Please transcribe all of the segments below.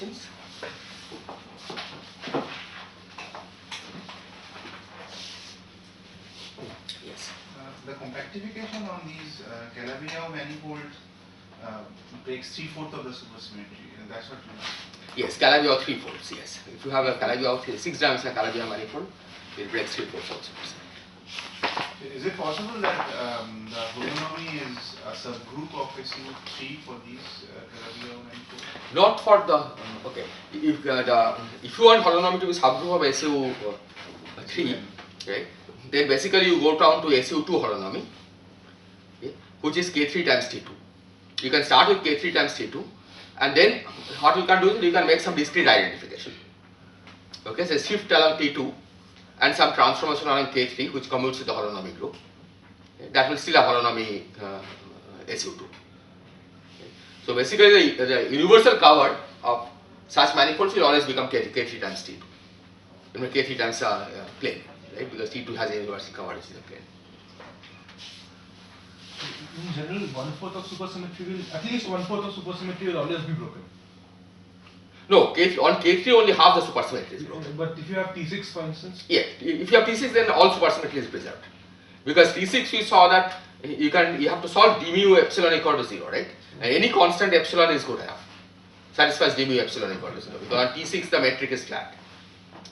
questions? Yes. The compactification on these Calabi-Yau manifolds breaks 3/4 of the supersymmetry, and that's what you know. Yes, Calabi-Yau 3/4. Yes. If you have a Calabi-Yau 6-dimensional Calabi-Yau manifold, it breaks 3/4 of the supersymmetry. Is it possible that the holonomy is a subgroup of SU3 for these Calabi-Yau manifolds? Not for the okay. If you want holonomy to be subgroup of SU3, right? Then basically you go down to SU2 holonomy, okay, which is K3 times T2. You can start with K3 times T2, and then what you can do is you can make some discrete identification. Okay, so shift along T2 and some transformation along K3 which commutes with the holonomy group. Okay, that will still have holonomy SU2. Okay. So basically the universal cover of such manifolds will always become K3 times T2. K3 times plane. Right, because T2 has a universal coverage in the plane. In general, 1/4 of supersymmetry will, at least 1/4 of supersymmetry will always be broken. No, on K3 only half the supersymmetry is broken. But if you have T6 for instance? Yeah, if you have T6 then all supersymmetry is preserved. Because T6 we saw that you have to solve d mu epsilon equal to 0, right? And any constant epsilon is good enough. Satisfies d mu epsilon equal to 0. Because on T6 the metric is flat.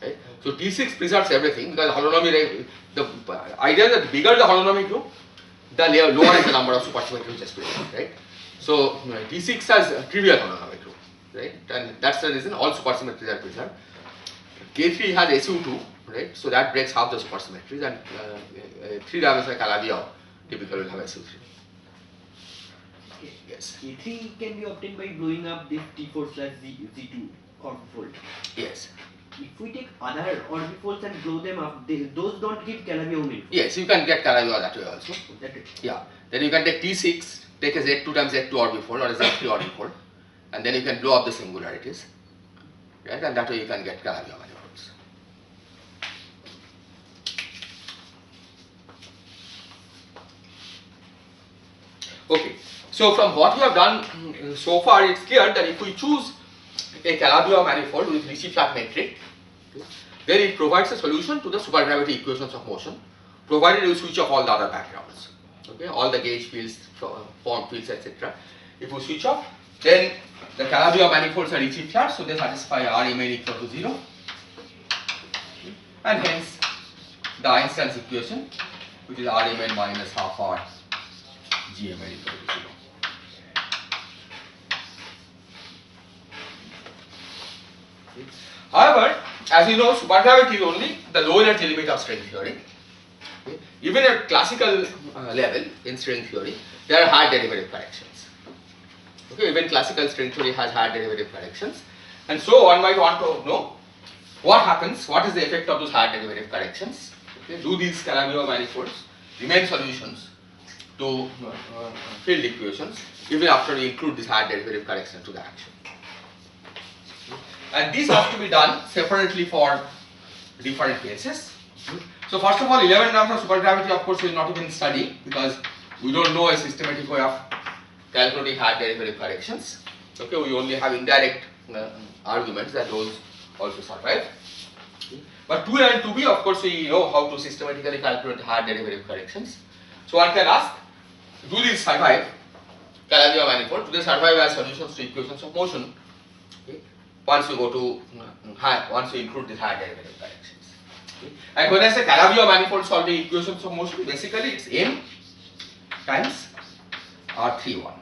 Right? So T6 preserves everything because holonomy, the idea is that the bigger the holonomy group, the lower is the number of supersymmetry which is preserved, right? So T6 has a trivial holonomy group, right? And that's the reason all supersymmetries are preserved. K3 has SU2, right? So that breaks half the supersymmetries, and 3-dimensional Calabi-Yau typically will have SU3. Yes. K3 can be obtained by blowing up this T4/Z2 orbifold. Yes. If we take other orbifolds and blow them up, those don't give Calabi-Yau manifold. Yes, you can get Calabi-Yau that way also. That way. Yeah. Then you can take T6, take a Z2 times Z2 orbifold or a Z3 orbifold, and then you can blow up the singularities, right? And that way you can get Calabi-Yau manifolds. Okay. So from what we have done so far, it's clear that if we choose a Calabi-Yau manifold with Ricci-flat metric, then it provides a solution to the supergravity equations of motion, provided you switch off all the other backgrounds. Okay, all the gauge fields, form fields, etc. If you switch off, then the Calabi-Yau manifolds are Ricci-flat, so they satisfy Rmn equal to 0, and hence the Einstein's equation, which is Rmn minus half R Gmn equal to 0. However, as you know, supergravity is only the low energy limit of string theory. Okay. Even at classical level in string theory, there are hard derivative corrections. Okay, even classical string theory has hard derivative corrections, and so one might want to know what happens, what is the effect of those hard derivative corrections. Okay. Do these Calabi-Yau manifolds remain solutions to field equations even after you include this hard derivative correction to the action? And these have to be done separately for different cases. So first of all, 11 terms of supergravity of course we will not even study because we don't know a systematic way of calculating hard derivative corrections. Okay, we only have indirect arguments that those also survive. But 2A and 2B of course we know how to systematically calculate hard derivative corrections. So one can ask, do these survive Calabi-Yau manifold? Do they survive as solutions to equations of motion? Okay. Once you go to once you include these hard derivative corrections. Okay. And when I say Calabi-Yau manifold solving equations of motion, basically it's m times R31.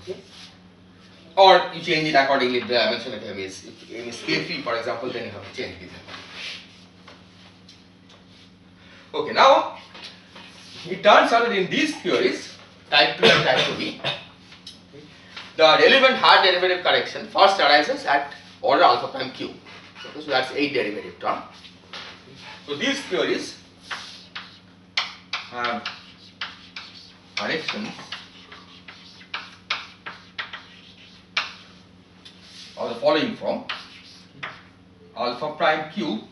Okay. Or you change it accordingly if the dimension of m is, if m is K3 for example, then you have to change this. Okay, now it turns out that in these theories, type 2 and type 2b, the relevant hard derivative correction first arises at order alpha prime q. Okay, so that's 8 derivative term. So these theories have corrections of the following form: alpha prime q,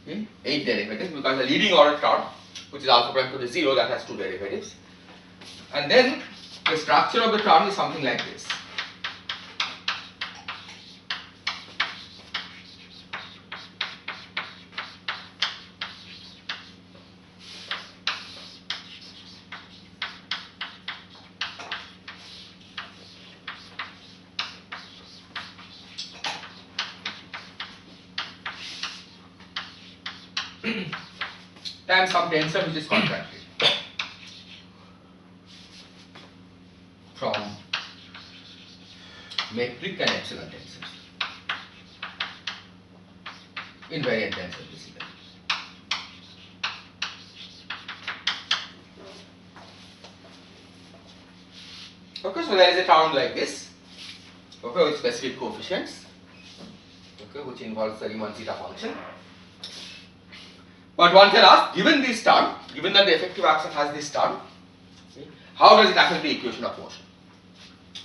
okay, 8 derivatives, because the leading order term, which is alpha prime q to 0, that has 2 derivatives, and then the structure of the term is something like this. times some tensor which is contracted from metric and epsilon tensors, invariant tensor basically. Okay, so there is a term like this, okay, with specific coefficients, okay, which involves the Riemann zeta function. But one can ask, given this term, given that the effective action has this term, okay, how does it affect the equation of motion?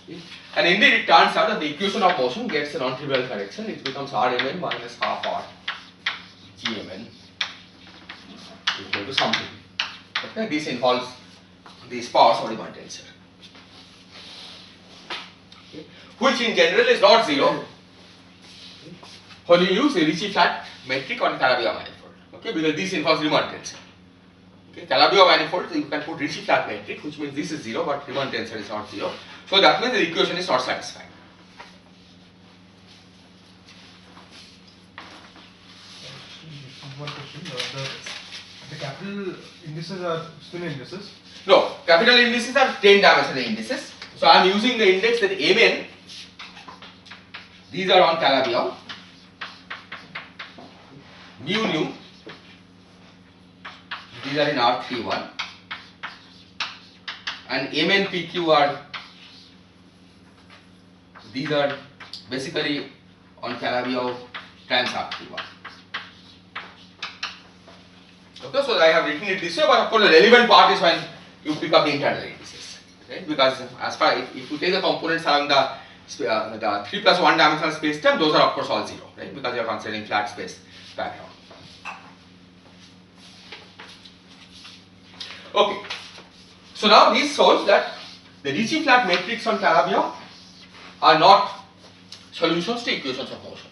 Okay. And indeed it turns out that the equation of motion gets a non-trivial correction. It becomes Rmn minus half R Gmn equal to something. Okay, this involves the sparse or Riemann tensor, okay, which in general is not zero when you use a Ricci flat metric on Calabi-Yau manifold. Okay, because this involves Riemann tensor. Okay, Calabi-Yau manifold, you can put Ricci flat metric, which means this is zero, but Riemann tensor is not zero. So that means the equation is not satisfied. One question. The capital indices are spin indices. No, capital indices are 10-dimensional indices. So I am using the index that Mn. These are on Calabi-Yau. Nu. These are in R31. And Mn PQ are, these are basically on Calabi-Yau times R31. Okay, so I have written it this way, but of course the relevant part is when you pick up the internal indices, right? Because as far if you take the components along the 3 plus 1 dimensional space time, those are of course all zero, right? Because you are considering flat space background. Okay, so now this shows that the Ricci flat metrics on Calabi-Yau are not solutions to equations of motion.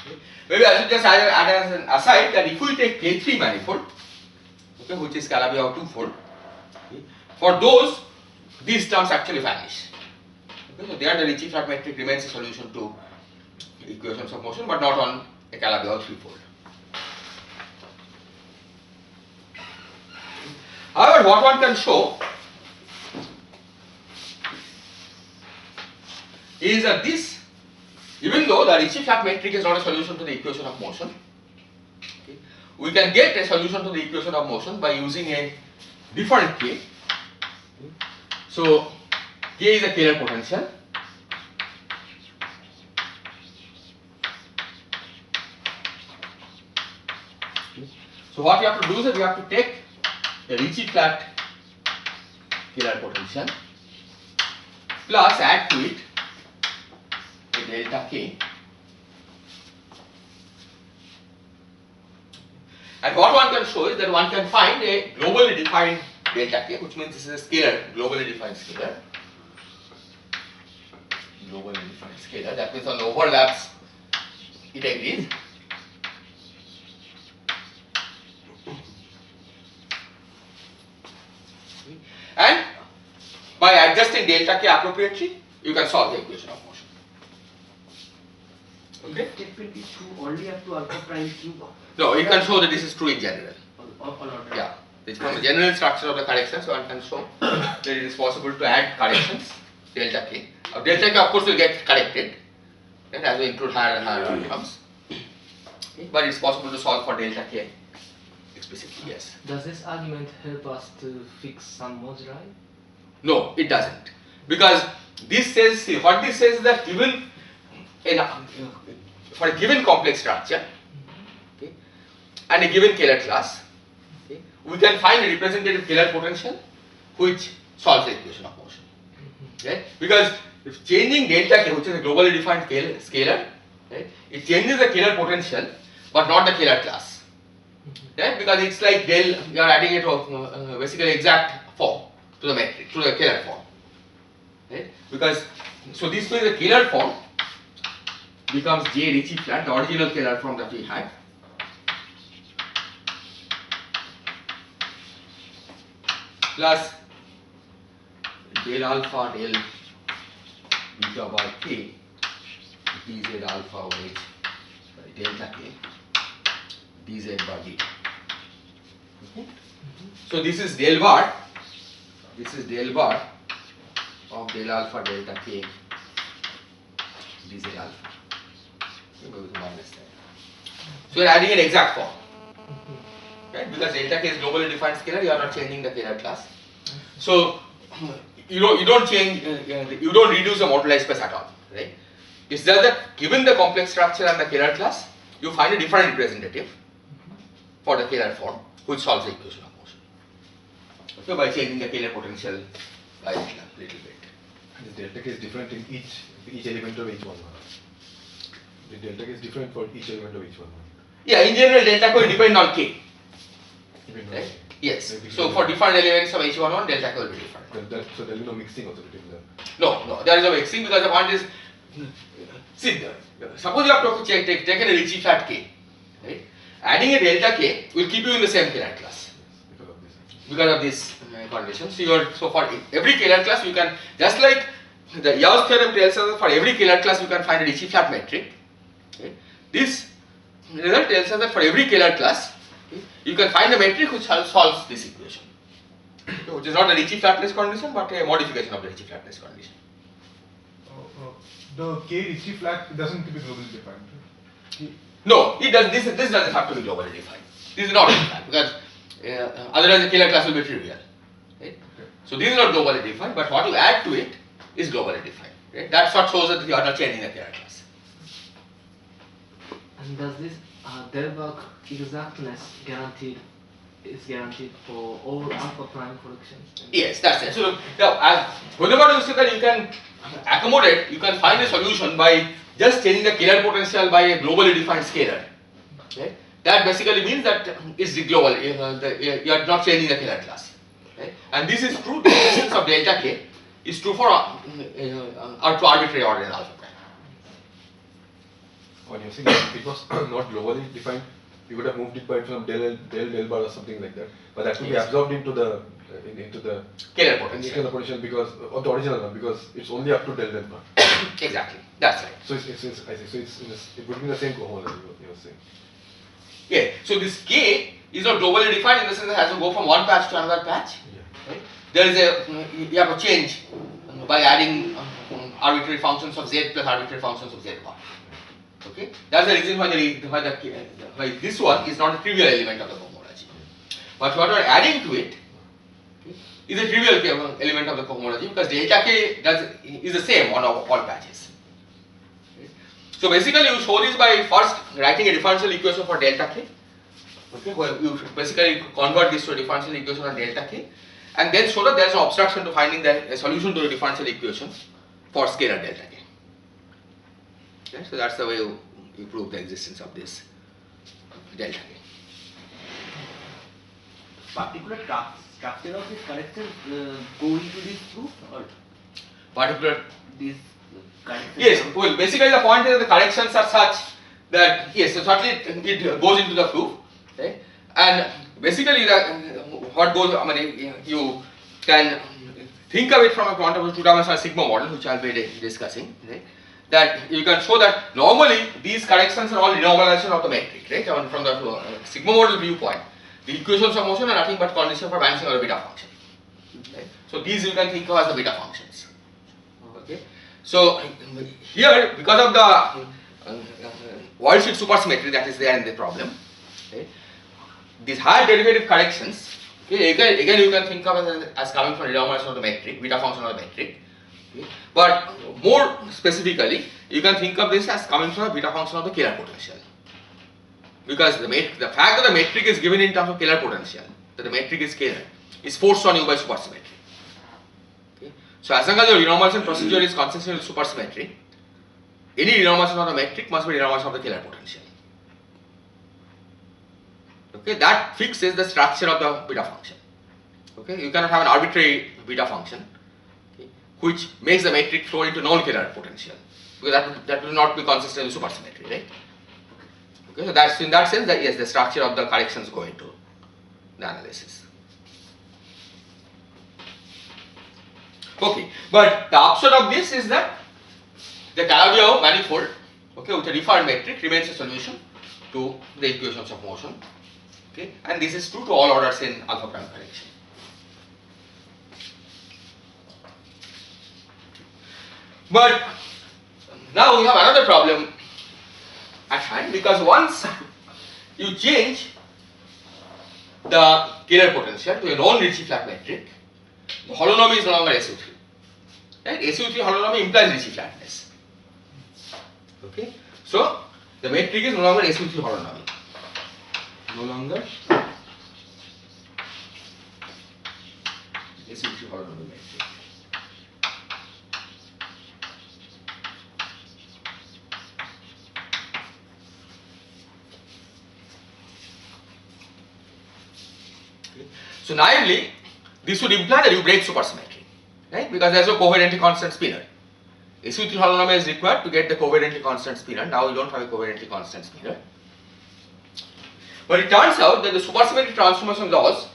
Okay. Maybe I should just add as an aside that if we take K3 manifold, okay, which is Calabi-Yau twofold, okay, for those these terms actually vanish. Okay, so there the Ricci flat metric remains a solution to equations of motion, but not on a Calabi-Yau threefold. However, what one can show is that this, even though the Ricci flat metric is not a solution to the equation of motion, okay, we can get a solution to the equation of motion by using a different K. Okay. So K is a Kähler potential. Okay. So what we have to do is that we have to take a Ricci flat Kähler potential plus add to it a delta K, and what one can show is that one can find a globally defined delta K, which means this is a scalar, globally defined scalar. Globally defined scalar, that means on overlaps it agrees. And by adjusting delta K appropriately, you can solve the equation of motion. Okay? It will be true only up to alpha prime cube. No, you can show that this is true in general. All order. Yeah, it's from the general structure of the correction, so one can show that it is possible to add corrections, delta K. Delta K of course will get corrected, right, as we include higher and higher terms. Okay, but it's possible to solve for delta K explicitly, yes. Does this argument help us to fix some moduli? No, it doesn't. Because this says, see, what this says is that given for a given complex structure, okay, and a given Kähler class, okay, we can find a representative Kähler potential which solves the equation of motion. Right? Because if changing delta K, which is a globally defined scalar, right, it changes the Kähler potential but not the Kähler class. Right? Because it's like del, you are adding it to basically exact form to the metric, to the Kähler form. Right? Because, so this means the Kähler form becomes J Ricci flat, the original Kähler form that we had, plus del alpha del beta by K dz alpha over h by delta k dz bar dt. Okay? So this is del bar. This is del bar of del alpha delta k dz alpha. Okay, with minus that. So we are adding an exact form. Right? Because delta k is globally defined scalar, you are not changing the Kähler class. So you don't change, you don't reduce the moduli space at all, right? It's just that given the complex structure and the Kähler class, you find a different representative for the Kähler form, which solves the equation of motion. Okay, by changing the Kähler potential by a little bit. And the delta k is different in each element of H11. The delta k is different for each element of H11. Yeah, in general, delta k will depend on k. Even Right? though- Yes. So for different elements of H11, delta k will be different. So there will be no mixing also between them. No, there is a mixing because the point is, see, suppose you have taken a Ricci flat k, right? Adding a delta k will keep you in the same Kähler class Because of this. because of this condition. So for every Kähler class you can, just like the Yau's theorem tells us that for every Kähler class you can find a Ricci flat metric. Okay? This result tells us that for every Kähler class you can find a metric which solves this equation, which is not a Ricci flatness condition but a modification of the Ricci flatness condition. The K Ricci flat doesn't be globally defined. Right? No, it does. This doesn't have to be globally defined. This is not defined because otherwise the Kähler class will be trivial. Right? Okay. So this is not globally defined, but what you add to it is globally defined. Right? That's what shows that you are not changing the Kähler class. And does this Delbach exactness guaranteed for all alpha prime collections? Yes, that's it. So now, whenever you say that you can accommodate, you can find a solution by just changing the Kähler potential by a globally defined scalar. Right? That basically means that it's the global. You are not changing the Kähler class. Right? And this is true. The existence of delta k is true for to arbitrary ordinal alpha prime. When you're saying if it was not globally defined, you would have moved it by from del bar or something like that. But that would be Yes. absorbed into the Kähler into potential. the potential because of the original one because it's only up to del bar. Exactly. That's right. So it's I see. So it would be the same cohomology you were saying. Yeah. So this k is not globally defined in the sense that it has to go from one patch to another patch. Yeah. Right? There is you have to change by adding arbitrary functions of z plus arbitrary functions of z bar. Okay, that's the reason why this one is not a trivial element of the cohomology. But what we are adding to it is a trivial element of the cohomology because delta k is the same on all patches. Okay? So basically, you show this by first writing a differential equation for delta k. Okay, where you basically convert this to a differential equation on delta k, and then show that there is an obstruction to finding a solution to the differential equation for scalar delta k. Okay, so that's the way you prove the existence of this delta k. Particular structure of these corrections go into this proof or Particular. these corrections? Yes. Well, basically the point is that the corrections are such that yes, so certainly it goes into the proof, right? And basically what goes, I mean, you can think of it from a point of view two-dimensional sigma model, which I'll be discussing, right? That you can show that normally these corrections are all renormalization of the metric, right? I mean, from the sigma model viewpoint, the equations of motion are nothing but condition for vanishing of the beta function. Right? So these you can think of as the beta functions. Okay. So here, because of the Wald-Schmidt supersymmetry that is there in the problem, okay, these higher derivative corrections, okay, again you can think of as coming from renormalization of the metric, beta function of the metric. Okay. But more specifically, you can think of this as coming from a beta function of the Kähler potential. Because the fact that the metric is given in terms of Kähler potential, that the metric is scalar, is forced on you by supersymmetry. Okay. So as long as your renormalization procedure is consistent with supersymmetry, any renormalization of the metric must be renormalization of the Kähler potential. Okay, that fixes the structure of the beta function. Okay, you cannot have an arbitrary beta function, okay, which makes the metric flow into non-Kähler potential, because that will not be consistent with supersymmetry, right? Okay, so that's in that sense that yes, the structure of the corrections go into the analysis. Okay, but the upshot of this is that the Calabi-Yau manifold, okay, with a defined metric remains a solution to the equations of motion. Okay, and this is true to all orders in alpha prime correction. But now we have another problem at hand, because once you change the Kähler potential to a non-Ricci flat metric, the holonomy is no longer SU3. Right? SU3 holonomy implies Ricci flatness. Okay, so the metric is no longer SU3 holonomy. No longer SU3 holonomy metric. So naively, this would imply that you break supersymmetry, right? Because there is no covariantly constant spinor. SU3 holonomy is required to get the covariantly constant spinor. Now we don't have a covariantly constant spinor. But it turns out that the supersymmetry transformation laws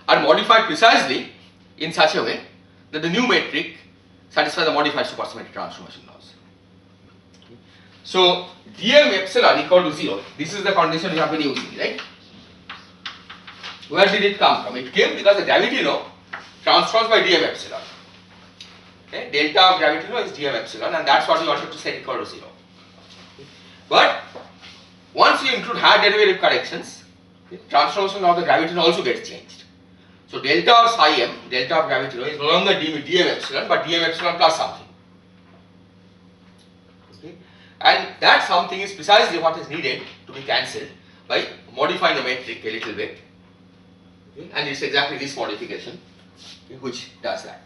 are modified precisely in such a way that the new metric satisfies the modified supersymmetry transformation laws. So dm epsilon equal to 0. This is the condition we have been using, right? Where did it come from? It came because the gravity law transforms by dm epsilon. Okay? Delta of gravity law is dm epsilon, and that's what we wanted to set equal to 0. But once you include hard derivative corrections, okay, transformation of the gravity law also gets changed. So delta of psi m, delta of gravity law, is no longer dm epsilon, but dm epsilon plus something. Okay? And that something is precisely what is needed to be cancelled by modifying the metric a little bit. Okay? And it's exactly this modification, okay, which does that.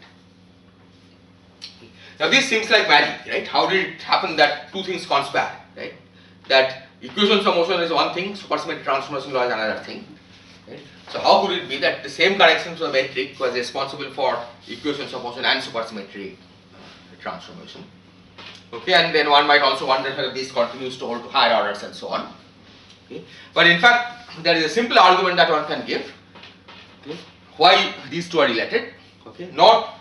Okay. Now this seems like magic, right? How did it happen that two things conspire, right? That equations of motion is one thing, supersymmetry transformation law is another thing. Right? So how could it be that the same correction to the metric was responsible for equations of motion and supersymmetry transformation? Okay, and then one might also wonder whether this continues to hold to higher orders and so on. Okay, but in fact there is a simple argument that one can give. Okay, why these two are related? Okay, not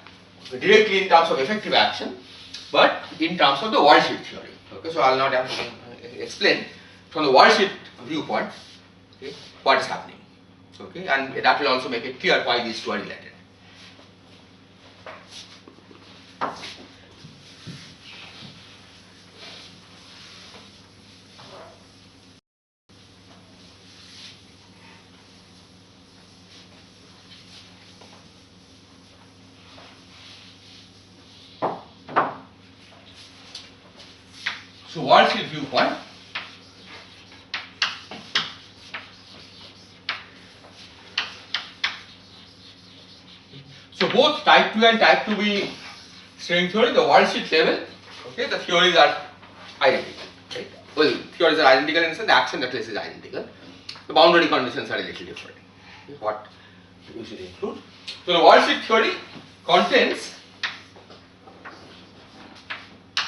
directly in terms of effective action, but in terms of the worldsheet theory. Okay, so I will not have to explain from the worldsheet viewpoint, okay, what is happening. Okay, and that will also make it clear why these two are related. So worldsheet viewpoint. So both type 2 and type 2b string theory, the worldsheet level, okay, the theories are identical. Right? Well, theories are identical in the sense the action necklace is identical. The boundary conditions are a little different. Okay, what we should include. So the worldsheet theory contains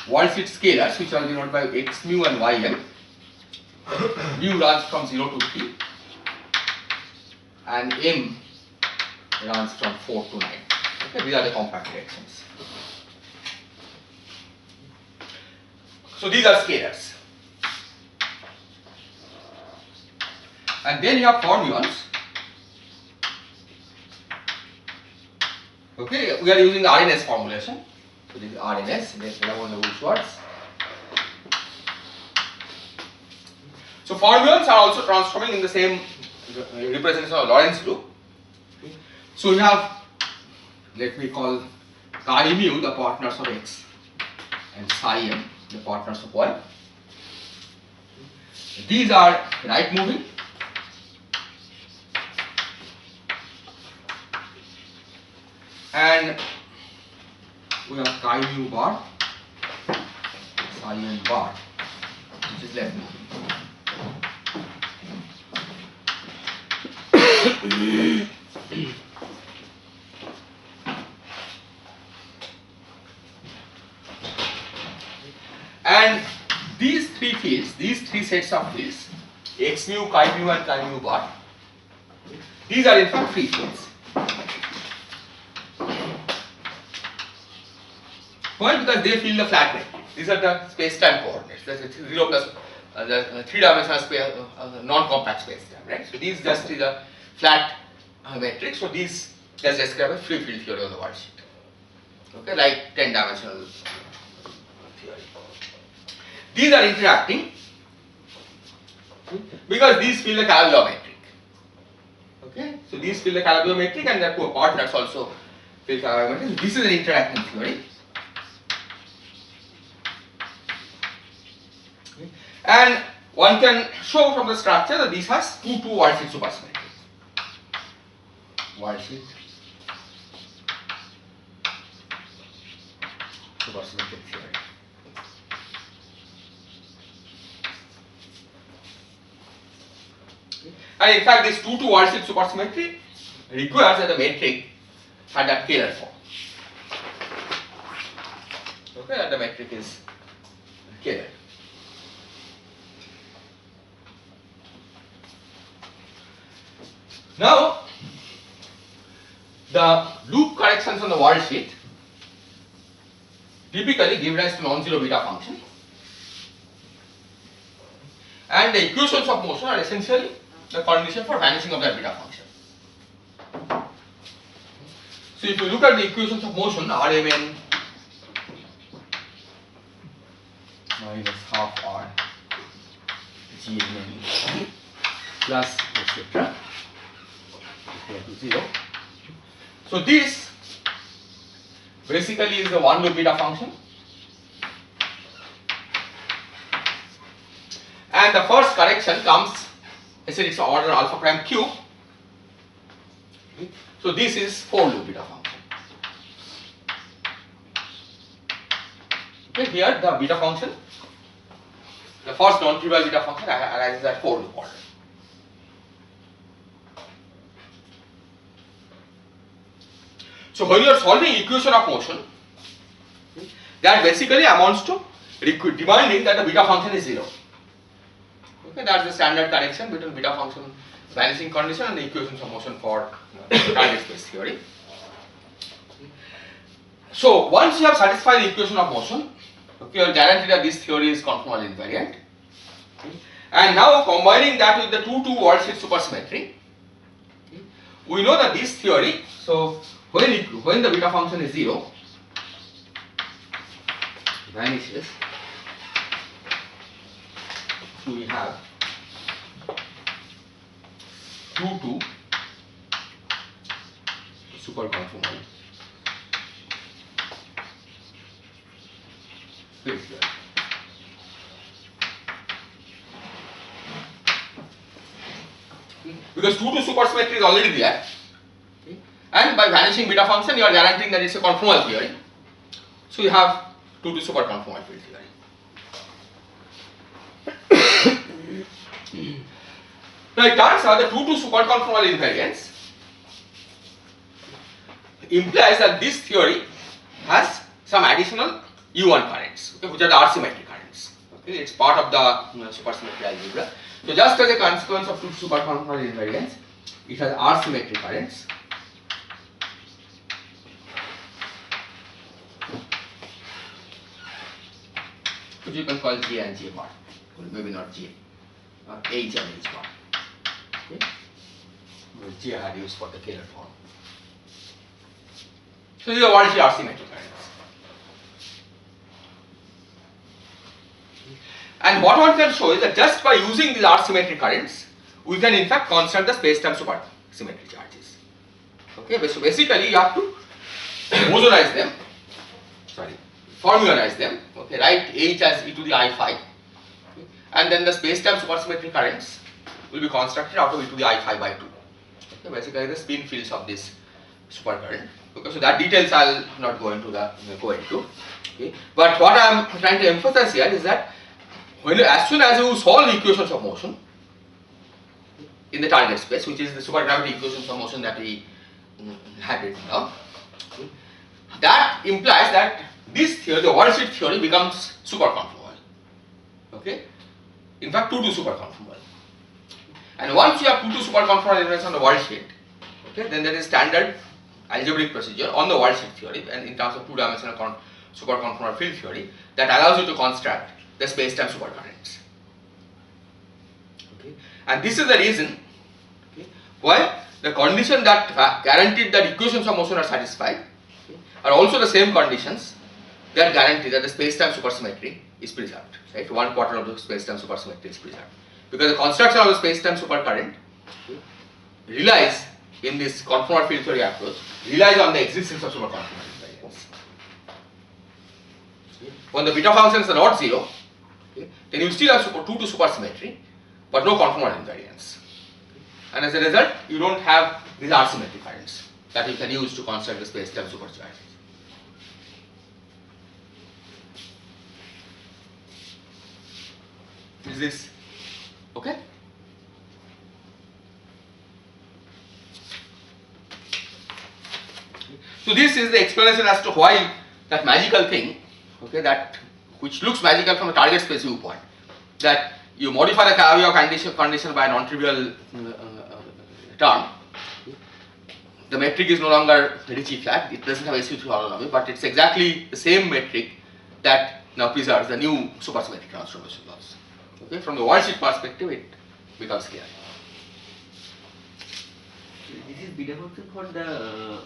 worldsheet scalars which are denoted by x mu and y m. Mu runs from 0 to 3 and m runs from 4 to 9. Okay, these are the compact directions. So these are scalars. And then you have fermions. Okay, we are using the RNS formulation. So this is RNS, this is Lamont-Lewis-Schwartz. So fermions are also transforming in the same representation of Lorentz group. Okay. So we have, let me call chi mu the partners of x and psi m the partners of y. These are right moving. And we have chi mu bar, psi m bar, which is left moving. And these three fields, these three sets of fields, x mu, chi mu and chi mu bar, these are in fact free fields. Why? Because they fill the flat metric. These are the space-time coordinates. That's 0 plus the three-dimensional space, non-compact space-time, right? So this just is a flat matrix. So these just describe a free field theory on the worldsheet. Okay, like 10-dimensional theory. These are interacting because these fill the Calabi-Yau metric. Okay, so these fill the Calabi-Yau metric, and there are two apart that's also fill Calabi-Yau metric. This is an interacting theory. Okay. And one can show from the structure that this has two worldsheet supersymmetry. Worldsheet supersymmetric theory. And in fact, this 2 to worldsheet supersymmetry requires that the metric had that Kähler form. Okay, that the metric is Kähler. Now, the loop corrections on the worldsheet typically give rise to non-zero beta function, and the equations of motion are essentially the condition for vanishing of that beta function. So if you look at the equations of motion, Rmn minus half R Gmn plus etc. equal to 0. So this basically is the one loop beta function, and the first correction comes, essentially it's order alpha prime cube. So this is 4 loop beta function. Okay, here the beta function, the first non-trivial beta function arises at 4 loop order. So when you are solving equation of motion, that basically amounts to demanding that the beta function is 0. Okay, that's the standard connection between beta function vanishing condition and the equations of motion for target space theory. So once you have satisfied the equation of motion, okay, you are guaranteed that this theory is conformal invariant. And now combining that with the 2 to worldsheet supersymmetry, we know that this theory, so when the beta function is 0, vanishes, so we have 2 to superconformal field theory. Because 2 to supersymmetry is already there, and by vanishing beta function you are guaranteeing that it's a conformal theory. So you have 2 to superconformal field theory. Now it turns out that 2 to superconformal invariance implies that this theory has some additional U1 currents, okay, which are the R-symmetric currents. Okay, it's part of the supersymmetry algebra. So just as a consequence of 2 to superconformal invariance, it has R-symmetric currents. Which you can call J and J bar, or maybe not J, or H and H bar. Okay, with J I had used for the Kähler form. So these are worldsheet R-symmetric currents. And what one can show is that just by using these R-symmetric currents, we can in fact construct the space-time supersymmetry charges. Okay, so basically you have to Bosonize them, formularize them, okay, write H as e to the I phi, okay, and then the space-time supersymmetry currents will be constructed out of e to the I phi by 2. Okay, basically the spin fields of this supercurrent. Okay, so that details I will not go into. Okay, but what I am trying to emphasize here is that as soon as you solve equations of motion in the target space, which is the supergravity equations of motion that we had written down, okay, that implies that this theory, the worldsheet theory, becomes superconformal. Okay, in fact 2 to superconformal. And once you have 2 to superconformal invariance on the worldsheet, okay, then there is standard algebraic procedure on the worldsheet theory, and in terms of 2-dimensional superconformal field theory, that allows you to construct the space-time supercurrents. And this is the reason, okay, why the condition that guaranteed that equations of motion are satisfied, okay, are also the same conditions that guarantee that the space-time supersymmetry is preserved. Right, 1/4 of the space-time supersymmetry is preserved, because the construction of the space-time supercurrent, okay, relies in this conformal field theory approach relies on the existence of superconformal invariance. When the beta functions are not 0, okay, then you still have 2 to supersymmetry, but no conformal invariance. And as a result, you don't have these R-symmetric currents that you can use to construct the space-time supersymmetry. Is this okay? So this is the explanation as to why that magical thing, okay, that which looks magical from a target space viewpoint, that you modify the Calabi-Yau condition by a non-trivial term. The metric is no longer Ricci flat, it doesn't have SU3 holonomy, but it's exactly the same metric that now preserves the new supersymmetric transformation laws. Okay, from the worldsheet perspective, it becomes clear. This is beta function for the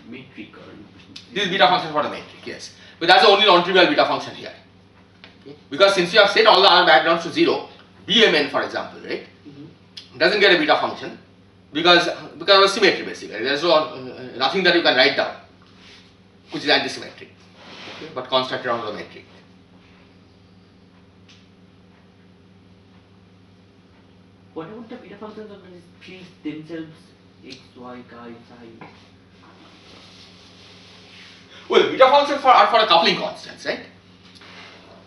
metric, or This is beta function for the metric, yes. But that's the only non-trivial beta function here. Okay? Because since you have set all the other backgrounds to 0, BMN for example, right, doesn't get a beta function because of symmetry basically. There's nothing that you can write down which is anti-symmetric, okay, but constructed out of the metric. what about the beta functions of these fields themselves, x, y, chi, psi? Well, beta functions are for a coupling constants, right?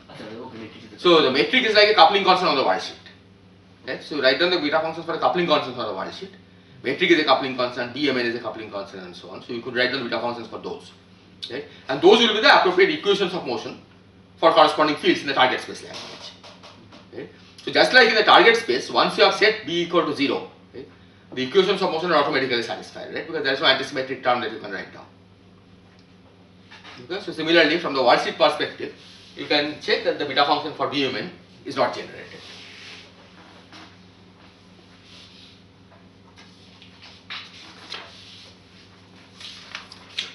Okay, metric is the So the metric is like a coupling constant on the worldsheet. Right? So write down the beta functions for a coupling constant on the worldsheet. Metric is a coupling constant, BMN is a coupling constant, and so on. So you could write down beta functions for those. Right? And those will be the appropriate equations of motion for corresponding fields in the target space language. Right? So just like in the target space, once you have set B equal to 0, right, the equations of motion are automatically satisfied, right? Because there is no antisymmetric term that you can write down. Okay? So similarly, from the worldsheet perspective, you can check that the beta function for BMN is not generated.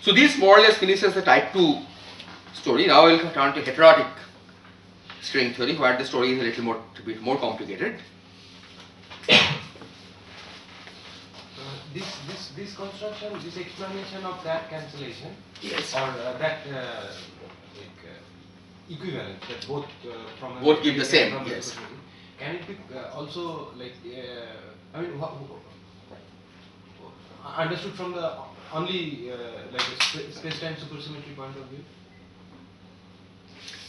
So this more or less finishes the type 2 story. Now we'll turn to heterotic string theory, where the story is a bit more complicated. This construction, this explanation of that cancellation, Yes. or that equivalent, that both from Both give the and same, from the yes. supersymmetry, can it be also like I mean understood from the only like a space-time supersymmetry point of view?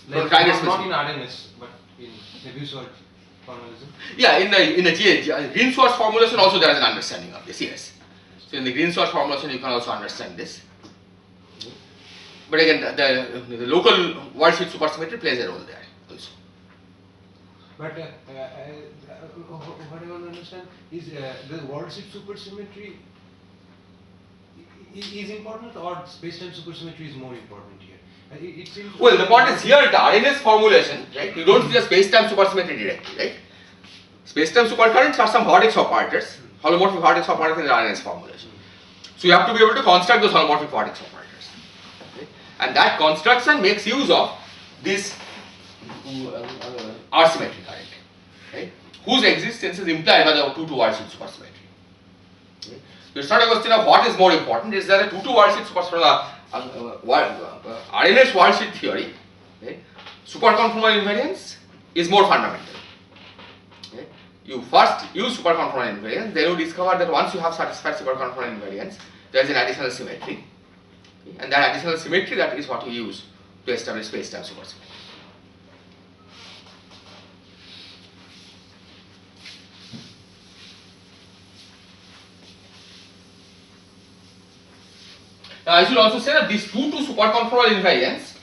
Like target not space. in RNS, but in Nebuchadnezzar formalism. Yeah, in the Green-Schwarz formulation also there is an understanding of this, yes. So in the Green-Schwarz formulation you can also understand this. But again, the local worldsheet supersymmetry plays a role there also. But what I want to understand is the worldsheet supersymmetry is important, or space-time supersymmetry is more important here? It seems. Well, the point is here the RNS formulation, right? You don't see the space-time supersymmetry directly, right? Space-time supercurrents are some vortex operators, holomorphic vortex operators in the RNS formulation. So you have to be able to construct those holomorphic vortex operators, okay? And that construction makes use of this R-symmetry current, right? Whose existence is implied by the 2-2 worldsheet supersymmetry. Okay? So it's not a question of what is more important, it's that the 2-2 worldsheet supersymmetry, RNS worldsheet theory, okay? Superconformal invariance is more fundamental. Okay? You first use superconformal invariance, then you discover that once you have satisfied superconformal invariance, there is an additional symmetry, okay? And that additional symmetry, that is what you use to establish space-time supersymmetry. Now I should also say that this 2-2 superconformal invariance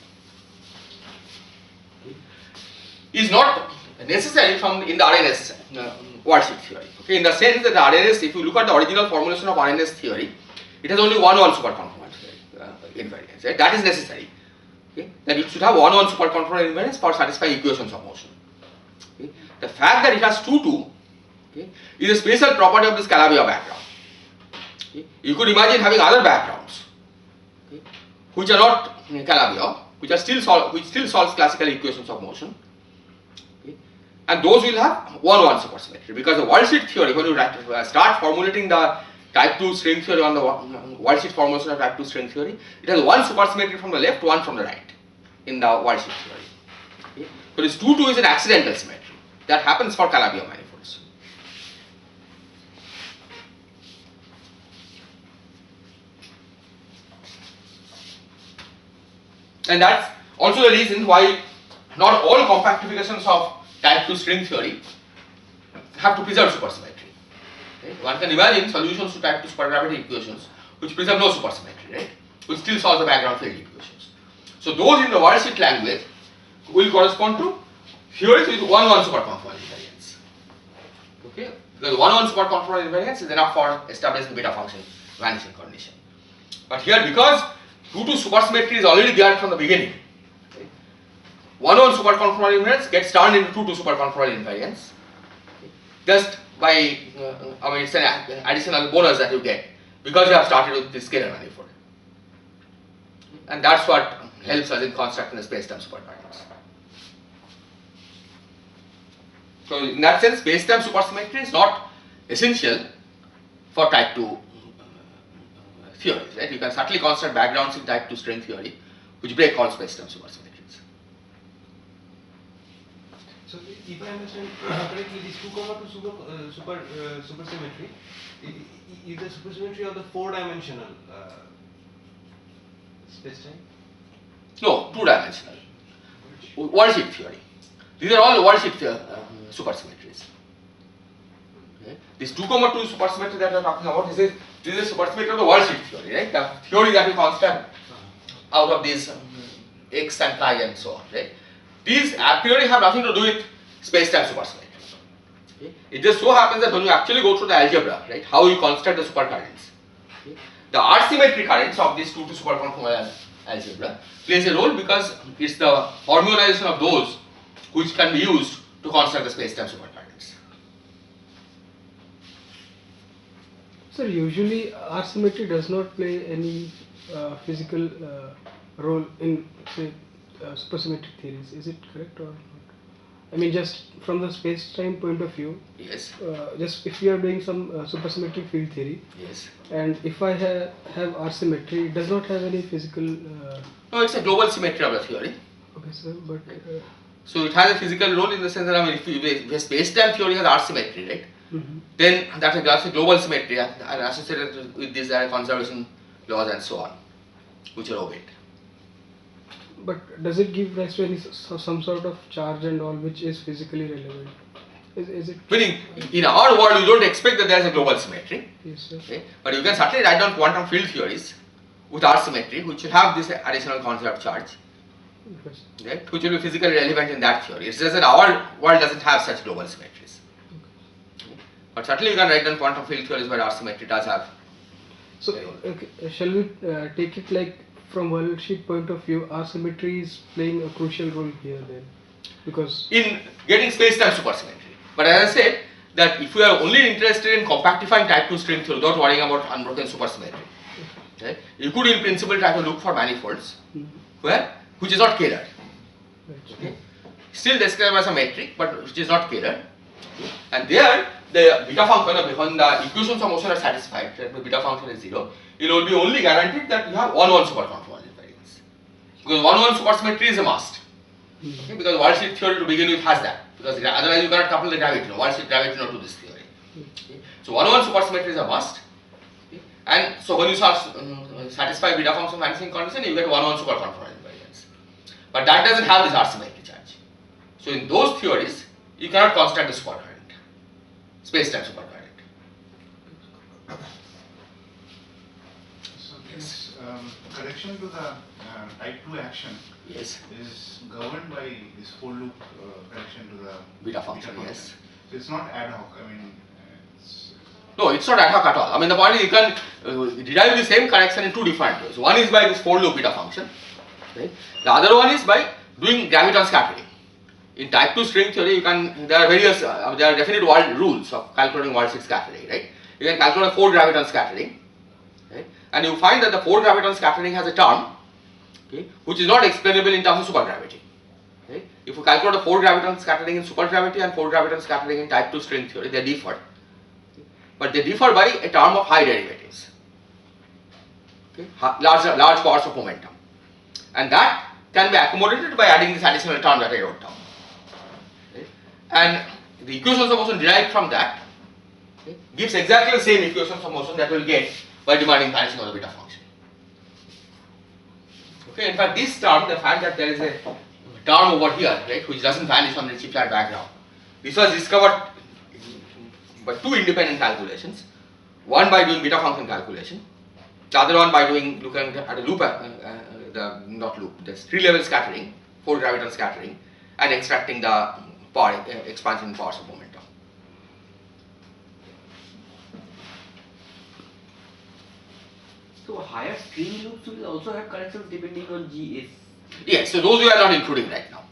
is not necessary in the RNS worldsheet theory. Okay, in the sense that the RNS, if you look at the original formulation of RNS theory, it has only one superconformal invariance. Right? That is necessary. Okay? That it should have one superconformal invariance for satisfying equations of motion. Okay? The fact that it has 2-2, okay, is a special property of this Calabi-Yau background. Okay. You could imagine having other backgrounds, okay, which are not Calabi-Yau, which still solves classical equations of motion, okay, and those will have 1-1 supersymmetry, because the worldsheet theory, when you start formulating the type 2 string theory on the worldsheet formulation of type 2 string theory, it has 1 supersymmetry from the left, 1 from the right in the worldsheet theory. Okay. So this 2-2 is an accidental symmetry that happens for Calabi-Yau manifolds. And that's also the reason why not all compactifications of type 2 string theory have to preserve supersymmetry. Right? One can imagine solutions to type 2 supergravity equations which preserve no supersymmetry, right? Which still solve the background field equations. So those in the worldsheet language will correspond to theories with 1-1 superconformal invariance. Okay? Because 1-1 superconformal invariance is enough for establishing the beta function vanishing condition. But here, because 2-2 supersymmetry is already there from the beginning, 1-1 superconformal invariance gets turned into 2-2 superconformal invariance just by, it's an additional bonus that you get because you have started with this scalar manifold. And that's what helps us in constructing the space-time superparameters. So in that sense, space-time supersymmetry is not essential for type 2 theories, right? You can certainly construct backgrounds in type 2 string theory which break all space-time supersymmetries. So if I understand correctly, this 2,2 supersymmetry is the supersymmetry of the 4-dimensional space-time? No, 2-dimensional. Worldsheet theory. These are all worldsheet supersymmetries. Okay. This 2,2 supersymmetry that we are talking about, this is a supersymmetry of the worldsheet theory, right? The theory that we construct out of these x and chi and so on, right? These a priori have nothing to do with space-time supersymmetry. Okay. It just so happens that when you actually go through the algebra, right, how you construct the supercurrents, okay, the R-symmetry currents of this 2-2 superconformal algebra plays a role because it's the formalization of those which can be used to construct the space-time supercurrents. Sir, usually R-symmetry does not play any physical role in, say, supersymmetric theories. Is it correct or not? I mean, just from the space-time point of view. Yes. Just if we are doing some supersymmetric field theory. Yes. And if I have R-symmetry, it does not have any physical. No, it's a global symmetry of the theory. Okay, sir, but. So it has a physical role in the sense that, I mean, if space-time theory has R-symmetry, right? Mm-hmm. Then that's a global symmetry, and associated with this there are conservation laws and so on, which are obeyed. But does it give rise to any some sort of charge and all which is physically relevant? Is it? Meaning, in our world, you don't expect that there is a global symmetry. Yes, sir. Okay? But you can certainly write down quantum field theories with R-symmetry, which will have this additional conserved charge, Yes. right? Which will be physically relevant in that theory. It's just that our world doesn't have such global symmetries. Okay? But certainly you can write down quantum field theories where R-symmetry does have. So, okay, shall we take it like from worldsheet point of view, R-symmetry is playing a crucial role here then? Because In getting space-time supersymmetry. But as I said, that if we are only interested in compactifying type 2 string theory without worrying about unbroken supersymmetry, okay, you could in principle try to look for manifolds which is not Kähler. Okay. Still described as a metric, but which is not Kähler. And there, the beta function, when the equations of motion are satisfied, that the beta function is 0, it will be only guaranteed that you have 1-1 superconformal invariance. Because 1-1 supersymmetry is a must. Okay, because worldsheet theory to begin with has that. Because otherwise you cannot couple the gravity, worldsheet gravity to this theory. Okay. So 1-1 supersymmetry is a must. Okay. And so when you satisfy beta function vanishing condition, you get 1-1 superconformal invariance. But that doesn't have this R-symmetry charge. So in those theories, you cannot construct the supercurrent, space-time supercurrent. So this correction to the type 2 action Yes. is governed by this for loop correction to the Beta function, yes. So it's not ad hoc. I mean, it's No, it's not ad hoc at all. I mean, the point is you can derive the same correction in two different ways. One is by this for loop beta function, right? The other one is by doing graviton scattering. in type 2 string theory, there are various, there are definite rules of calculating world sheet scattering, right? You can calculate a 4 graviton scattering, right? And you find that the 4 graviton scattering has a term, okay, which is not explainable in terms of supergravity. Okay? If you calculate a 4 graviton scattering in supergravity and 4 graviton scattering in type 2 string theory, they differ. Okay? But they differ by a term of high derivatives, okay? Large powers of momentum. And that can be accommodated by adding this additional term that I wrote down. Okay? And the equations of motion derived from that, okay, gives exactly the same equations of motion that we will get by demanding vanishing of the beta function. Okay, in fact, this term, the fact that there is a term over here, right, which doesn't vanish on the chiplet background, this was discovered by 2 independent calculations. One by doing beta function calculation, the other one by looking at a loop, this 3-level scattering, 4 graviton scattering, and extracting the power expansion in powers of momentum. So higher string loops will also have corrections depending on GS. Yes, so those we are not including right now.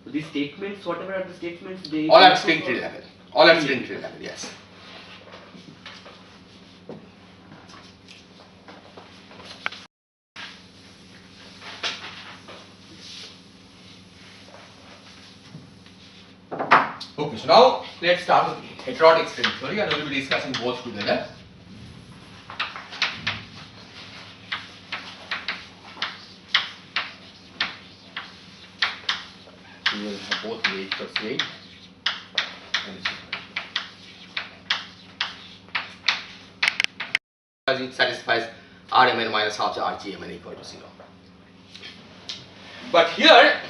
So these statements, whatever are the statements, they All at string tree level. All at string tree level, yes. Okay, so now let's start with heterotic string theory and we will be discussing both together. We will have both weight plus weight and as it satisfies Rmn minus half the Rgmn equal to 0. But here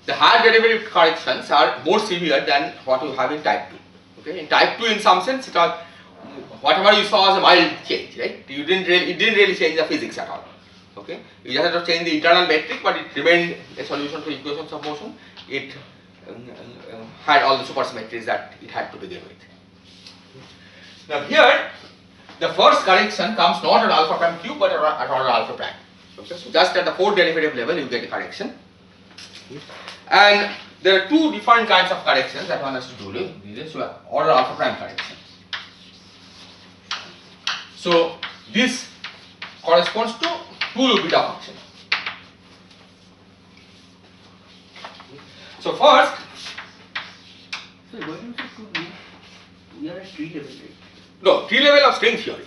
the higher derivative corrections are more severe than what you have in type 2. Okay, in type 2, in some sense, it was whatever you saw as a mild change, right? It didn't really change the physics at all. Okay, you just have to change the internal metric, but it remained a solution to equations of motion. It had all the supersymmetries that it had to begin with. Now here, the first correction comes not at alpha prime cube, but at order alpha prime. Okay, so just at the 4th derivative level, you get a correction. And there are 2 different kinds of corrections that one has to do. This is order alpha prime correction. So this corresponds to 2-loop beta function. So first, So what you said to me, we are at tree level, right? no, tree level of string theory,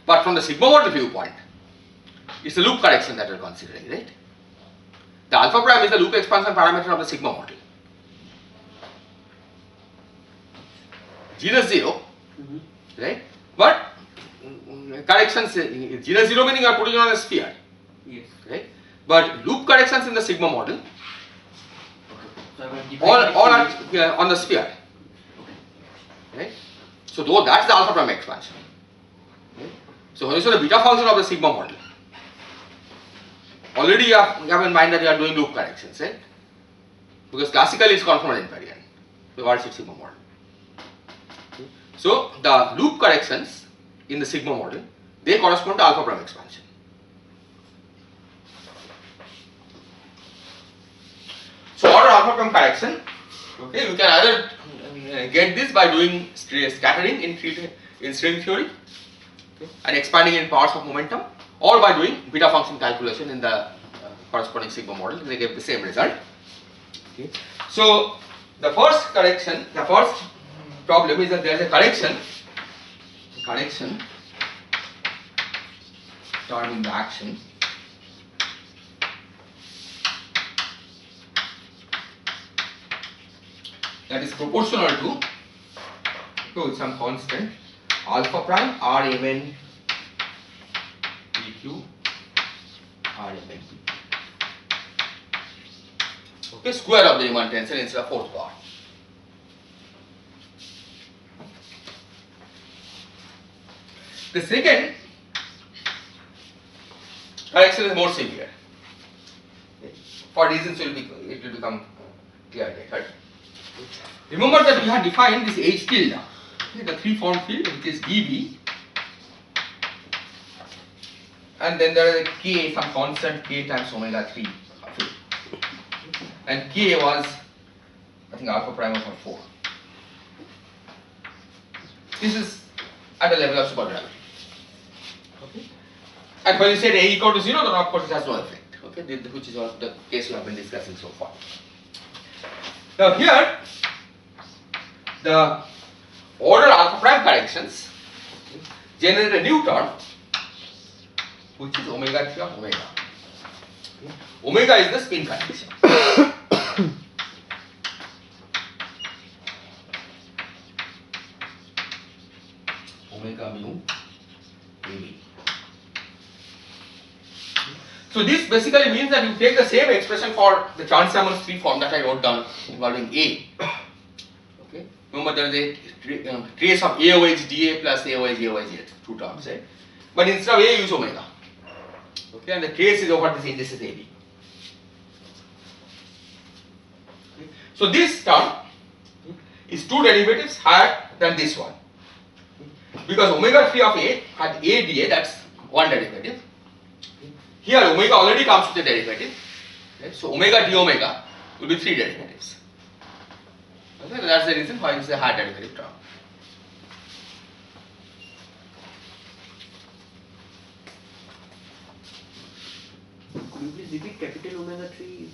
but from the sigma model viewpoint, it's the loop correction that we're considering, right? The alpha prime is the loop expansion parameter of the sigma model. Genus 0, right? But corrections, genus 0 meaning you are putting on a sphere, Yes. right? But loop corrections in the sigma model, So I will all are on the sphere, right? So though that's the alpha prime expansion. Okay? So when you say the beta function of the sigma model, already you have in mind that you are doing loop corrections, right? Because classically it's conformal invariant, the world sheet sigma model. Okay? So the loop corrections in the sigma model, they correspond to alpha prime expansion. So order alpha prime correction, okay, you can either get this by doing scattering in string theory, okay, and expanding in powers of momentum, or by doing beta function calculation in the corresponding sigma model. They give the same result. Okay. So the first correction, the first problem is that there is a correction term in the action that is proportional to some constant alpha prime Rmn dq Rmn. Okay, square of the Riemann tensor instead of 4th power. The second correction is more severe. For reasons it will become clear later. Remember that we have defined this H tilde, okay, the 3-form field which is dV, and then there is a K, some constant K times omega 3 field, and K was I think alpha prime over 4. This is at the level of supergravity. Okay. And when you said A equal to 0, then of course it has no effect. Okay, which is the case we have been discussing so far. Now here, the order alpha prime corrections generate a new term, which is omega 3 of omega. Omega is the spin correction. Omega mu AB. So this basically means that you take the same expression for the Chern-Simons tree form that I wrote down involving A. Okay. Remember there is a trace of AOH dA plus AOH AOH, two terms, right? But instead of A, use omega. Okay, and the trace is over this indices AB. Okay. So this term is two derivatives higher than this one. Because omega 3 of A had A dA, that's one derivative. Here omega already comes with the derivative. Right? So omega d omega will be 3 derivatives. Okay, that's the reason why it is a higher derivative term. Could you please repeat capital omega 3?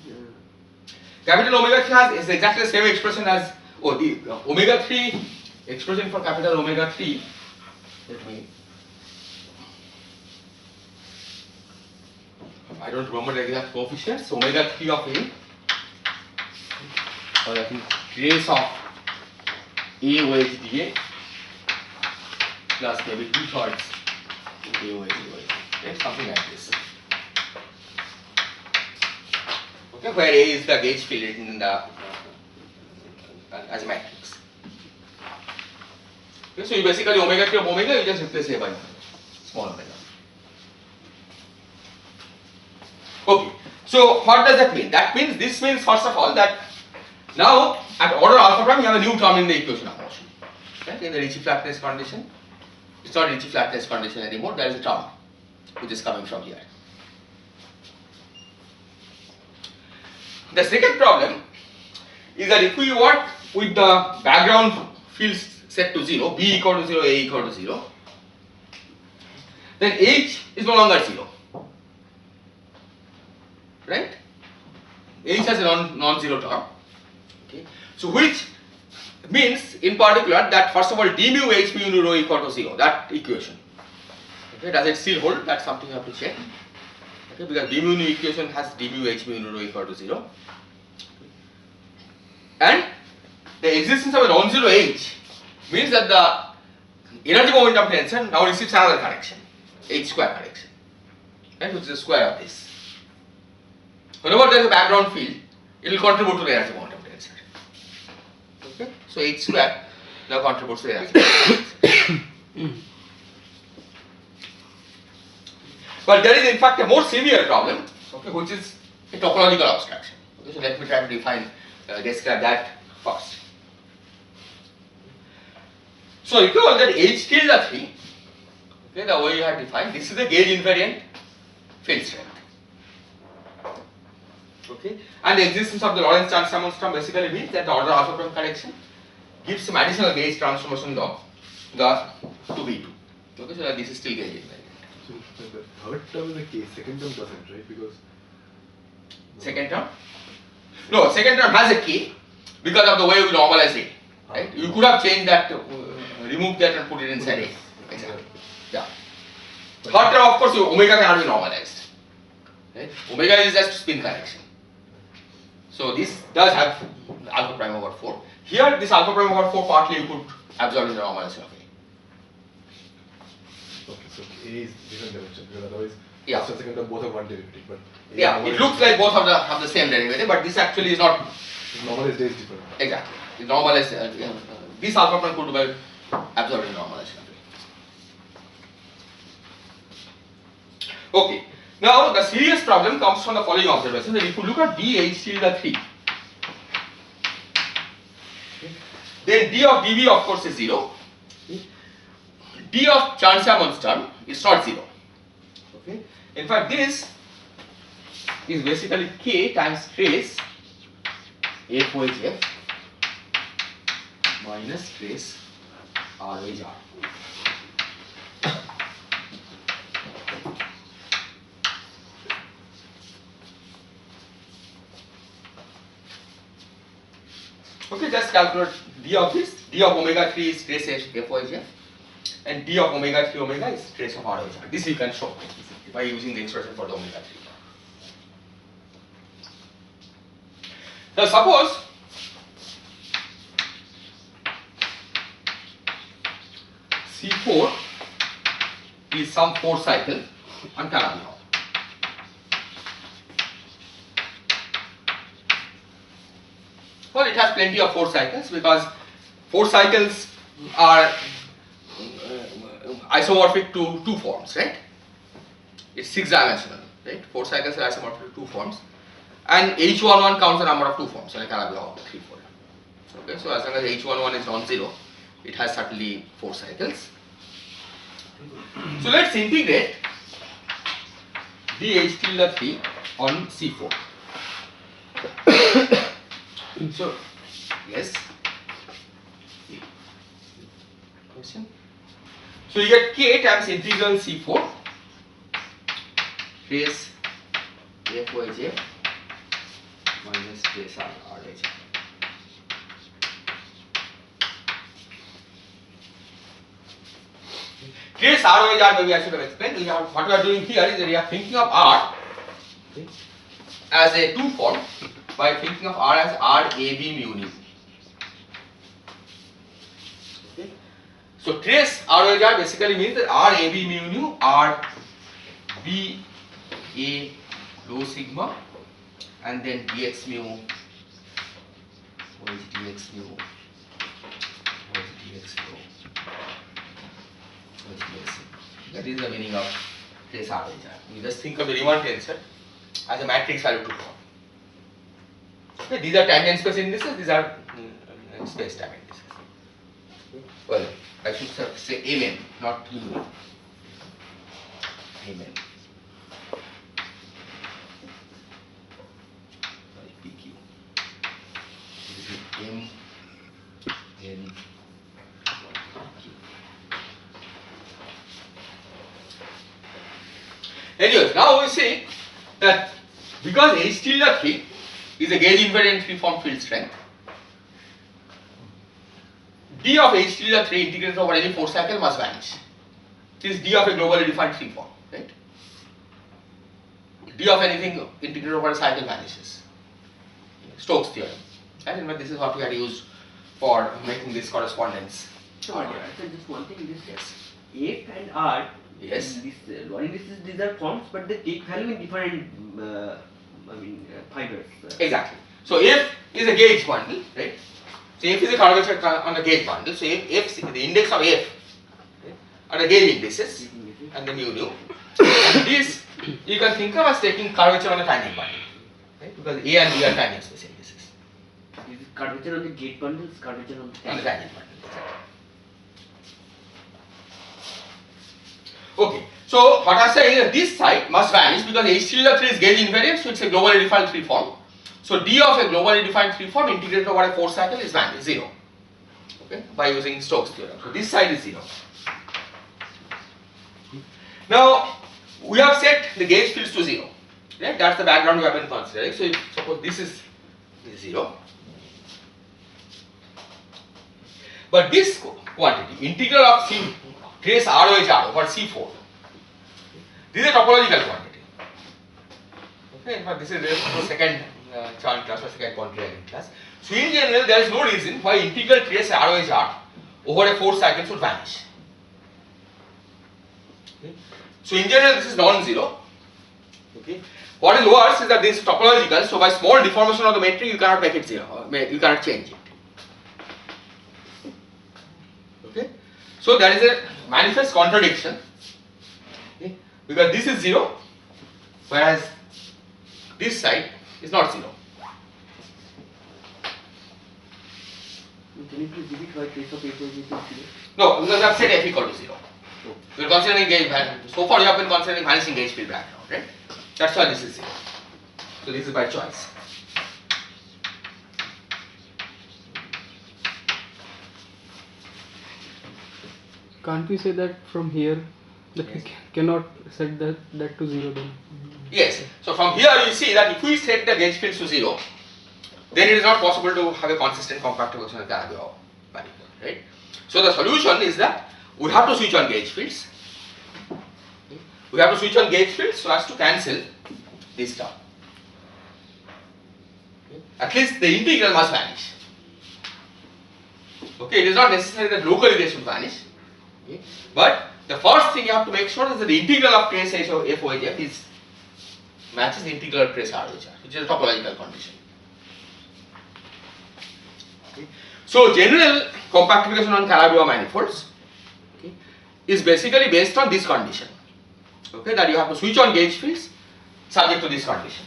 Capital omega 3 is exactly the same expression as the omega 3 expression for capital omega 3. I don't remember the exact coefficients. Omega 3 of A, or I think trace of AOH dA plus maybe 2/3 AOH dA, right? Something like this. Okay, where A is the gauge field written in the as a matrix. Okay, so you basically omega 3 of omega, you just replace A by small omega. Okay, so what does that mean? That means, this means first of all that now at order alpha prime you have a new term in the equation of motion. Right? In the Ricci flatness condition, it's not Ricci flatness condition anymore, there is a term which is coming from here. The second problem is that if we work with the background fields set to 0, B equal to 0, A equal to 0, then H is no longer 0. Right? H has a non-zero term. Okay. So which means in particular that first of all d mu H mu nu rho equal to 0, that equation. Okay, does it still hold? That's something you have to check. Okay, because d mu nu equation has d mu H mu nu rho equal to 0. And the existence of a non-zero H means that the energy momentum tensor now receives another correction, H square correction, right, which is the square of this. Whenever there is a background field, it will contribute to the energy momentum tensor. Okay, so H square now contributes to the energy momentum tensor. But there is in fact a more severe problem, okay, which is a topological abstraction. Okay, so let me try to describe that first. So if you hold that H tilde 3, okay, the way you have defined, this is the gauge invariant field strength. Okay, and the existence of the Lorentz Chern-Simons term basically means that the order alpha prime correction gives some additional gauge transformation of the to V2. Okay, so this is still gauge invariant. So the third term is the case, second term doesn't, right? Because Second term? No, second term has a K because of the way we normalize it. Right? You could have changed that, removed that and put it inside A. Exactly. Yeah. Third term, of course, omega cannot be normalized. Right? Omega is just spin correction. So this does have alpha prime over 4. Here, this alpha prime over 4 partly you could absorb in the normalization of A. okay, so A is different dimension because otherwise Yeah. first and second term both have one derivative, but A Yeah, it looks like both have the same derivative, but this actually is not normalized A is different. exactly. The normalized, this alpha prime could be absorbed in normalization of A. Okay. Now the serious problem comes from the following observation that if you look at d H tilde 3, then d of dV of course is 0. D of Chern-Simons term is not 0. Okay. In fact, this is basically k times trace f OH f minus trace ROH R. Okay, just calculate d of this. D of omega 3 is trace FOH, and d of omega 3 omega is trace of ROH. This you can show by using the expression for the omega 3. Now suppose C4 is some 4 cycle on Calabi-Yau. Well, it has plenty of 4 cycles because 4 cycles are isomorphic to 2 forms, right? It's 6 dimensional, right? 4 cycles are isomorphic to 2 forms, and H11 counts the number of 2 forms, like Calabi-Yau 3, 4. Okay, so as long as H11 is non-zero, it has certainly 4 cycles. So let's integrate dH tilde 3 on C4. So, yes. Question. So you get K times integral C4 trace FOH minus trace RH. Trace ROH maybe I should have explained. What we are doing here is that we are thinking of R as a 2 form by thinking of R as RAB mu nu. Okay. So trace ROH basically means that RAB mu nu, RBA rho sigma, and then dx mu, what is dx mu, what is dx mu, what is dx mu. That is the meaning of trace ROH. You just think of the Riemann tensor as a matrix value 2 form. Okay, these are tangent space indices, these are space time indices. Well, I should say Amen, not mu. Amen. Sorry, PQ. This is M, N, Q. Anyways, now we see that because H tilde 3 is a gauge invariant free form field strength, d of H tilde 3 integrated over any 4 cycle must vanish. This is d of a globally defined free form, right? D of anything integrated over a cycle vanishes. Stokes theorem. Right? And this is what we had used for making this correspondence. So, just one thing, this F and R, Yes. these are forms, but they take value in different fibers. Exactly. So F is a gauge bundle, right? So F is a curvature on a gauge bundle. So F the index of F are the gauge indices and the mu nu. And this you can think of as taking curvature on a tangent bundle, right? Because A and B are tangent space indices. Is it curvature on the gate bundles, curvature on the On the tangent bundle. Okay. So what I say is that this side must vanish because H tilde 3 is gauge invariant, so it's a globally defined free form. So d of a globally defined free form integrated over a 4 cycle is 0. Okay, by using Stokes theorem. So this side is 0. Now we have set the gauge fields to 0. Right? That's the background we have been considering. So if suppose this is 0. But this quantity, integral of C trace ROH over C4, this is a topological quantity. Okay, but this is the second chart class or second quantity class. So in general, there is no reason why integral trace ROH over a 4 cycle should vanish. Okay. So in general, this is non-zero. Okay. What is worse is that this is topological. So by small deformation of the metric, you cannot make it 0. You cannot change it. Okay. So there is a manifest contradiction. Okay. Because this is 0, whereas this side is not 0. Can you please repeat why trace of F is 0? No, because I have set F equal to 0. We are considering gauge value. So far, you have been considering vanishing gauge field background, right? That's why this is 0. So this is by choice. can't we say that from here that we cannot set that to 0 then? Yes. So from here you see that if we set the gauge fields to 0, then it is not possible to have a consistent compact equation of Calabi-Yau manifold, right? So the solution is that we have to switch on gauge fields. We have to switch on gauge fields so as to cancel this term. At least the integral must vanish. Okay, it is not necessary that locally they should vanish. Okay. But the first thing you have to make sure is that the integral of trace H of FOHF is matches the integral of trace RHR, which is a topological condition. Okay. So general compactification on Calabi-Yau manifolds, okay, is basically based on this condition. Okay, that you have to switch on gauge fields subject to this condition.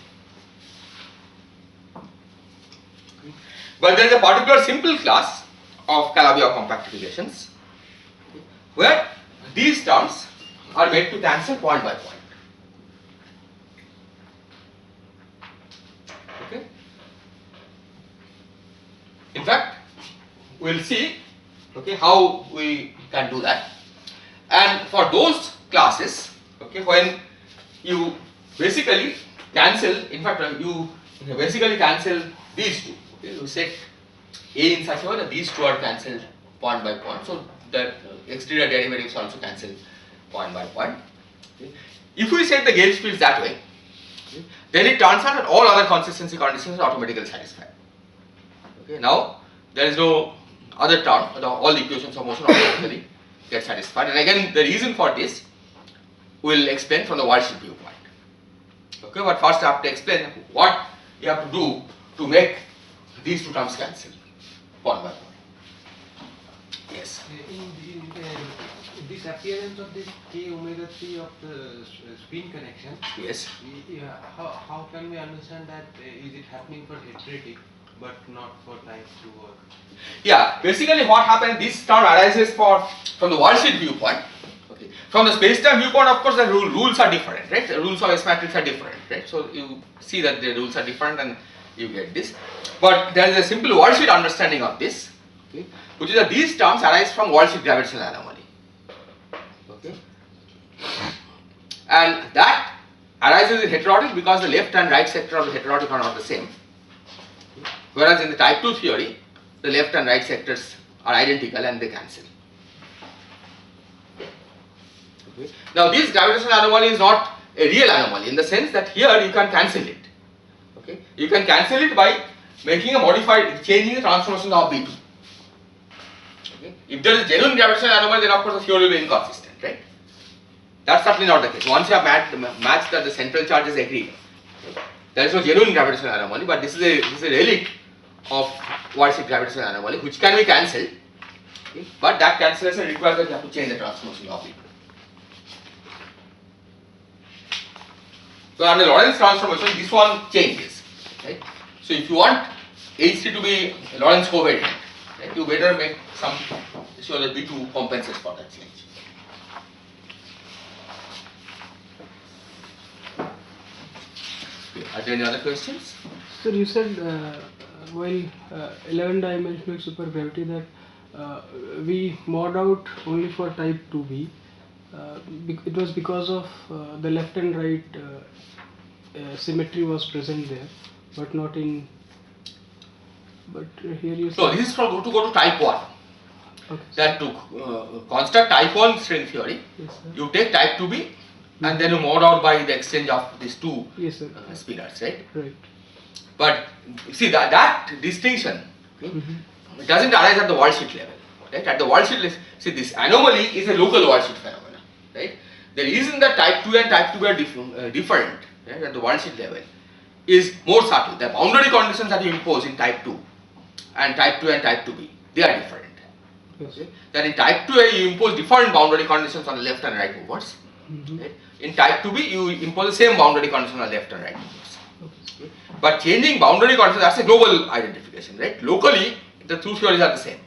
Okay. But there is a particular simple class of Calabi-Yau compactifications, okay, where these terms are made to cancel point by point. Okay. In fact, we will see, okay, how we can do that. And for those classes, okay, when you basically cancel, in fact, you basically cancel these two. Okay, you set A in such a way that these two are cancelled point by point, so that exterior derivatives also cancel point by point. Okay. If we set the gauge fields that way, okay, then it turns out that all other consistency conditions are automatically satisfied. Okay. Now there is no other term, all the equations of motion automatically get satisfied. And again, the reason for this we will explain from the worldsheet viewpoint. Okay, but first I have to explain what you have to do to make these two terms cancel point by point. Yes. In this appearance of this k omega 3 of the spin connection, Yes. how can we understand that is it happening for heterotic but not for type 2 work? Yeah, basically what happens, this term arises from the worldsheet viewpoint. Okay. From the space-time viewpoint, of course, the rules are different, right? The rules of S matrix are different, right? So you see that the rules are different and you get this. But there is a simple worldsheet understanding of this, okay, which is that these terms arise from worldsheet gravitational anomaly. Okay. And that arises in heterotic because the left and right sector of the heterotic are not the same. Okay. Whereas in the type 2 theory, the left and right sectors are identical and they cancel. Okay. Now this gravitational anomaly is not a real anomaly in the sense that here you can cancel it. Okay. You can cancel it by making a modified, changing the transformation of B2. Okay. If there is a genuine gravitational anomaly, then of course the theory will be inconsistent, right? That's certainly not the case. Once you have matched that the central charge is agreed, okay, there is no genuine gravitational anomaly, but this is a relic of worldsheet gravitational anomaly which can be cancelled, okay, but that cancellation requires that you have to change the transformation of B2. So under Lorentz transformation, this one changes, right? So if you want H3 to be Lorentz covariant, right, you better make some sure that B2 compensates for that change. Okay. Are there any other questions? Sir, you said while 11-dimensional supergravity that we mod out only for type 2b. It was because of the left and right symmetry was present there, but not in. But here you. So this is to go to type 1. Okay. That to construct type 1 string theory, Yes, sir. you take type 2b and then you mod out by the exchange of these two Yes, sir. spinors, right? Right. But see that distinction, okay, Mm-hmm. it doesn't arise at the worldsheet level, right? At the worldsheet level, see this anomaly is a local worldsheet phenomenon, right? The reason that type 2 and type 2b are different, right, at the worldsheet level is more subtle. The boundary conditions that you impose in type 2 and type 2 and type 2b, they are different. Yes. Okay? Then in type 2a you impose different boundary conditions on the left and right movers. Mm-hmm. Right? In type 2b you impose the same boundary conditions on the left and right movers. Okay. Okay? But changing boundary conditions, that's a global identification, right? Locally the two theories are the same.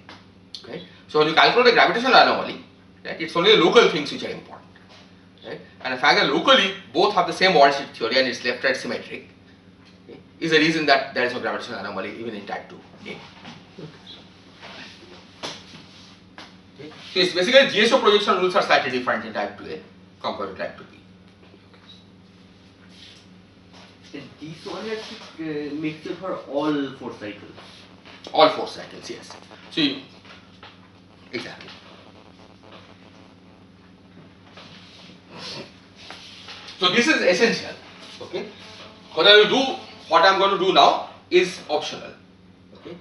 Right? So when you calculate the gravitational anomaly, right, it's only the local things which are important. Right? And the fact that locally both have the same worldsheet theory and it's left-right symmetric, okay, is the reason that there is no gravitational anomaly even in type 2a. Okay. Okay. Okay. So it's basically GSO projection rules are slightly different in type 2A compared to type 2B. This one has makes it for all 4 cycles. All 4 cycles, yes. So exactly. So this is essential. Okay. What I am going to do now is optional. Okay.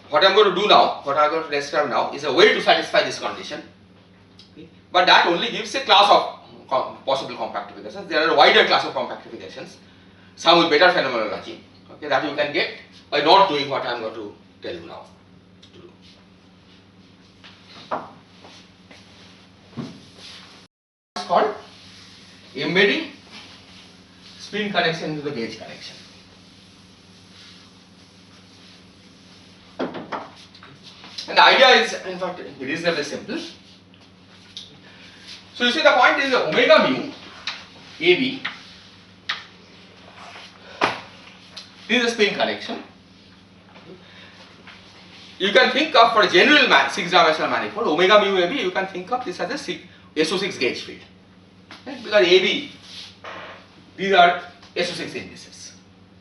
What I'm going to describe now is a way to satisfy this condition. Okay. But that only gives a class of possible compactifications. There are a wider class of compactifications, some with better phenomenology, okay, that you can get by not doing what I'm going to tell you now to do. It's called embedding spin connection into the gauge connection. And the idea is, in fact, reasonably simple. So you see, the point is omega mu AB. This is a spin connection. You can think of, for a general 6-dimensional manifold, omega mu AB, you can think of this as a SO6 gauge field. Right? Because AB, these are SO6 indices.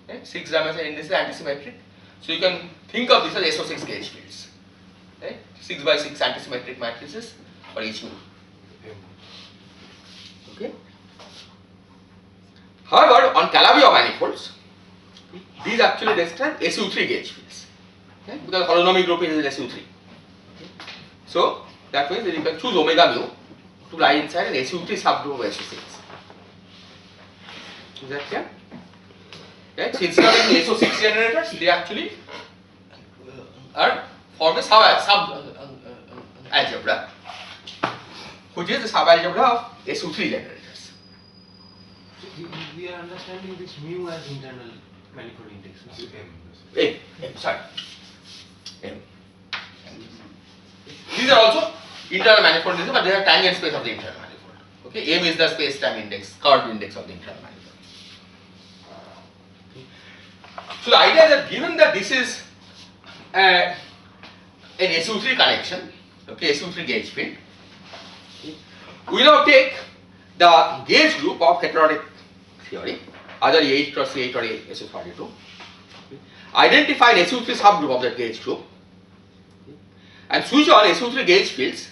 Right? 6-dimensional indices are antisymmetric. So you can think of this as SO6 gauge fields. Right? 6 by 6 antisymmetric matrices for each mu. Okay. However, on Calabi-Yau manifolds, these actually describe SU3 gauge fields. Okay? Because holonomic grouping is SU3. Okay. So that means that you can choose omega mu to lie inside an SU3 subgroup of SO6. Is that clear? Right? So instead of being SO6 generators, they actually form a sub-algebra, which is the sub-algebra of SU3 generators. So we are understanding this mu as internal manifold index. M. These are also internal manifold indices, but they are tangent space of the internal manifold. Okay, M is the space-time index, curved index of the internal manifold. So the idea is that given that this is an SU3 connection, okay, SU3 gauge field, we now take the gauge group of heterotic theory, either A8 cross A8 or SU32, identify an SU3 subgroup of that gauge group, and switch on SU3 gauge fields,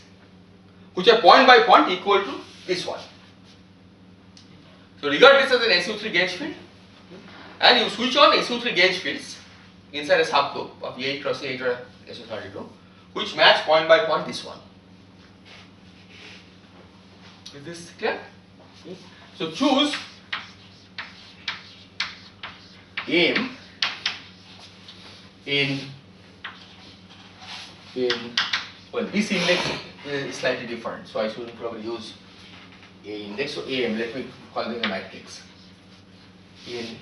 which are point by point equal to this one. So regard this as an SU3 gauge field, and you switch on SU3 gauge fields inside a subgroup of A8 cross A8 or SU32, which match point by point this one. Is this clear? So choose M in well, this index is slightly different, so I should probably use A index. So AM, let me call them a matrix in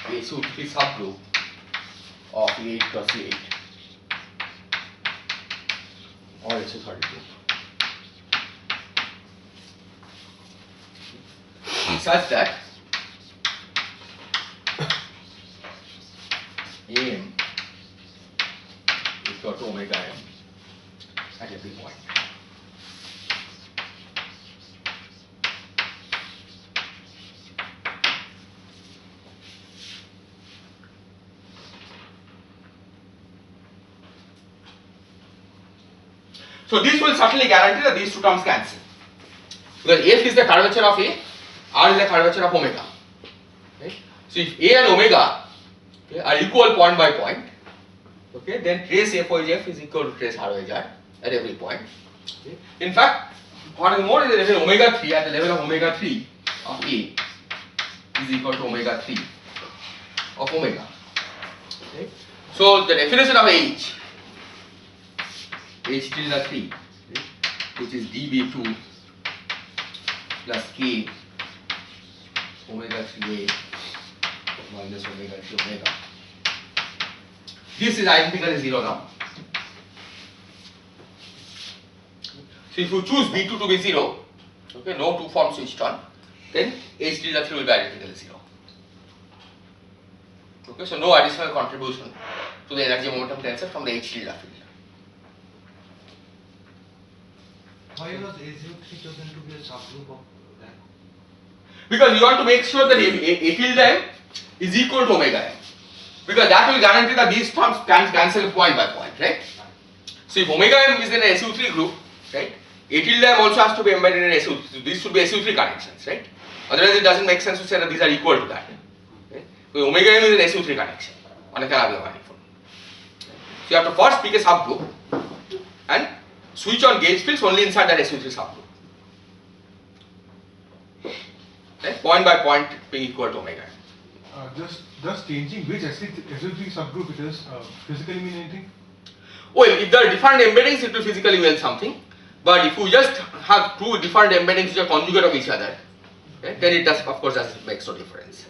a SU3 subgroup of A8 cross A8 or SU32, such that AM is equal to omega m at every point. So this will certainly guarantee that these two terms cancel, because F is the curvature of A, R is the curvature of omega. Okay? So if A and omega, okay, are equal point by point, okay, then trace F is equal to trace R at every point. Okay. In fact, what is more is that omega 3 at the level of omega 3 of A is equal to omega 3 of omega. Okay. So the definition of H tilde 3, which is dB2 plus K omega 3A minus omega 3 omega. This is identically 0 now. So if you choose B2 to be 0, okay, no two forms switched on, then H tilde 3 will be identically 0. Okay, so no additional contribution to the energy momentum tensor from the H tilde field. why was SU3 chosen to be a subgroup of that? Because you want to make sure that A tilde m is equal to omega m. Because that will guarantee that these terms can cancel point by point, right? So if omega m is in a SU3 group, right, A tilde m also has to be embedded in SU3. So these should be SU3 connections, right? Otherwise it doesn't make sense to say that these are equal to that. Okay? So omega m is an SU3 connection on a Calabi-Yau manifold. So you have to first pick a subgroup and switch on gauge fields only inside that SU3 subgroup. Okay? Point by point being equal to omega m. Just changing which SU3 subgroup it is physically mean anything? Well, if there are different embeddings, it will physically mean something. But if you just have two different embeddings which are conjugate of each other, okay, then it does, of course, makes no difference.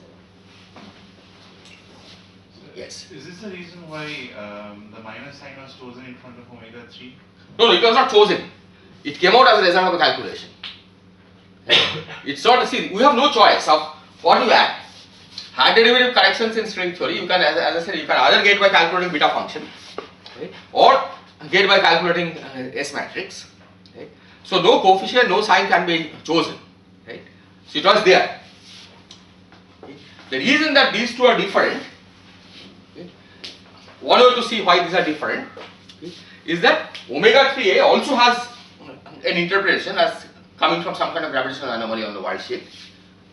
Yes. Is this the reason why the minus sign was chosen in front of omega 3? No, it was not chosen. It came out as a result of the calculation. It's not, see, we have no choice of what you add. High derivative corrections in string theory, you can, as I said, you can either get by calculating beta function, okay, or get by calculating S matrix. Okay. So no coefficient, no sign can be chosen. Right. So it was there. Okay. The reason that these two are different, okay, one way to see why these are different, okay, is that omega 3a also has an interpretation as coming from some kind of gravitational anomaly on the world sheet.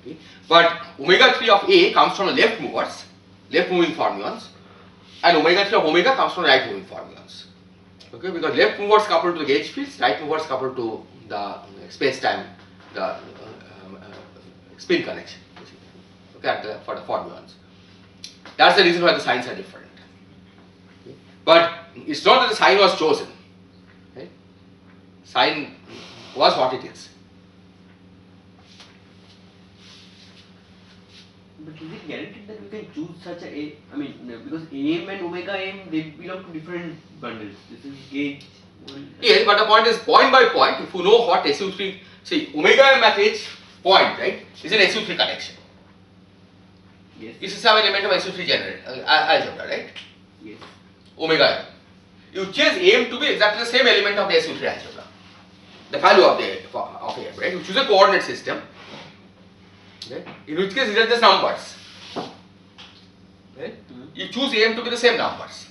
Okay. But omega 3 of A comes from left movers, left moving fermions, and omega 3 of omega comes from right moving fermions. Okay, because left movers coupled to the gauge fields, right movers coupled to the space-time, the spin connection. Okay, for the fermions. That's the reason why the signs are different. Okay. But it's not that the sign was chosen. Right? Sign was what it is. But is it guaranteed that we can choose such a, I mean, because AM and omega M, they belong to different bundles. This is gauge. Yes, but the point is point by point, if you know what SU3, see, omega M at each point, right, is an SU3 connection. Yes. This is some element of SU3 algebra, right? Yes. Omega M. You choose AM to be exactly the same element of the SU3 algebra. The value of AM, right? You choose a coordinate system. Okay. In which case these are just numbers. Okay. You choose AM to be the same numbers.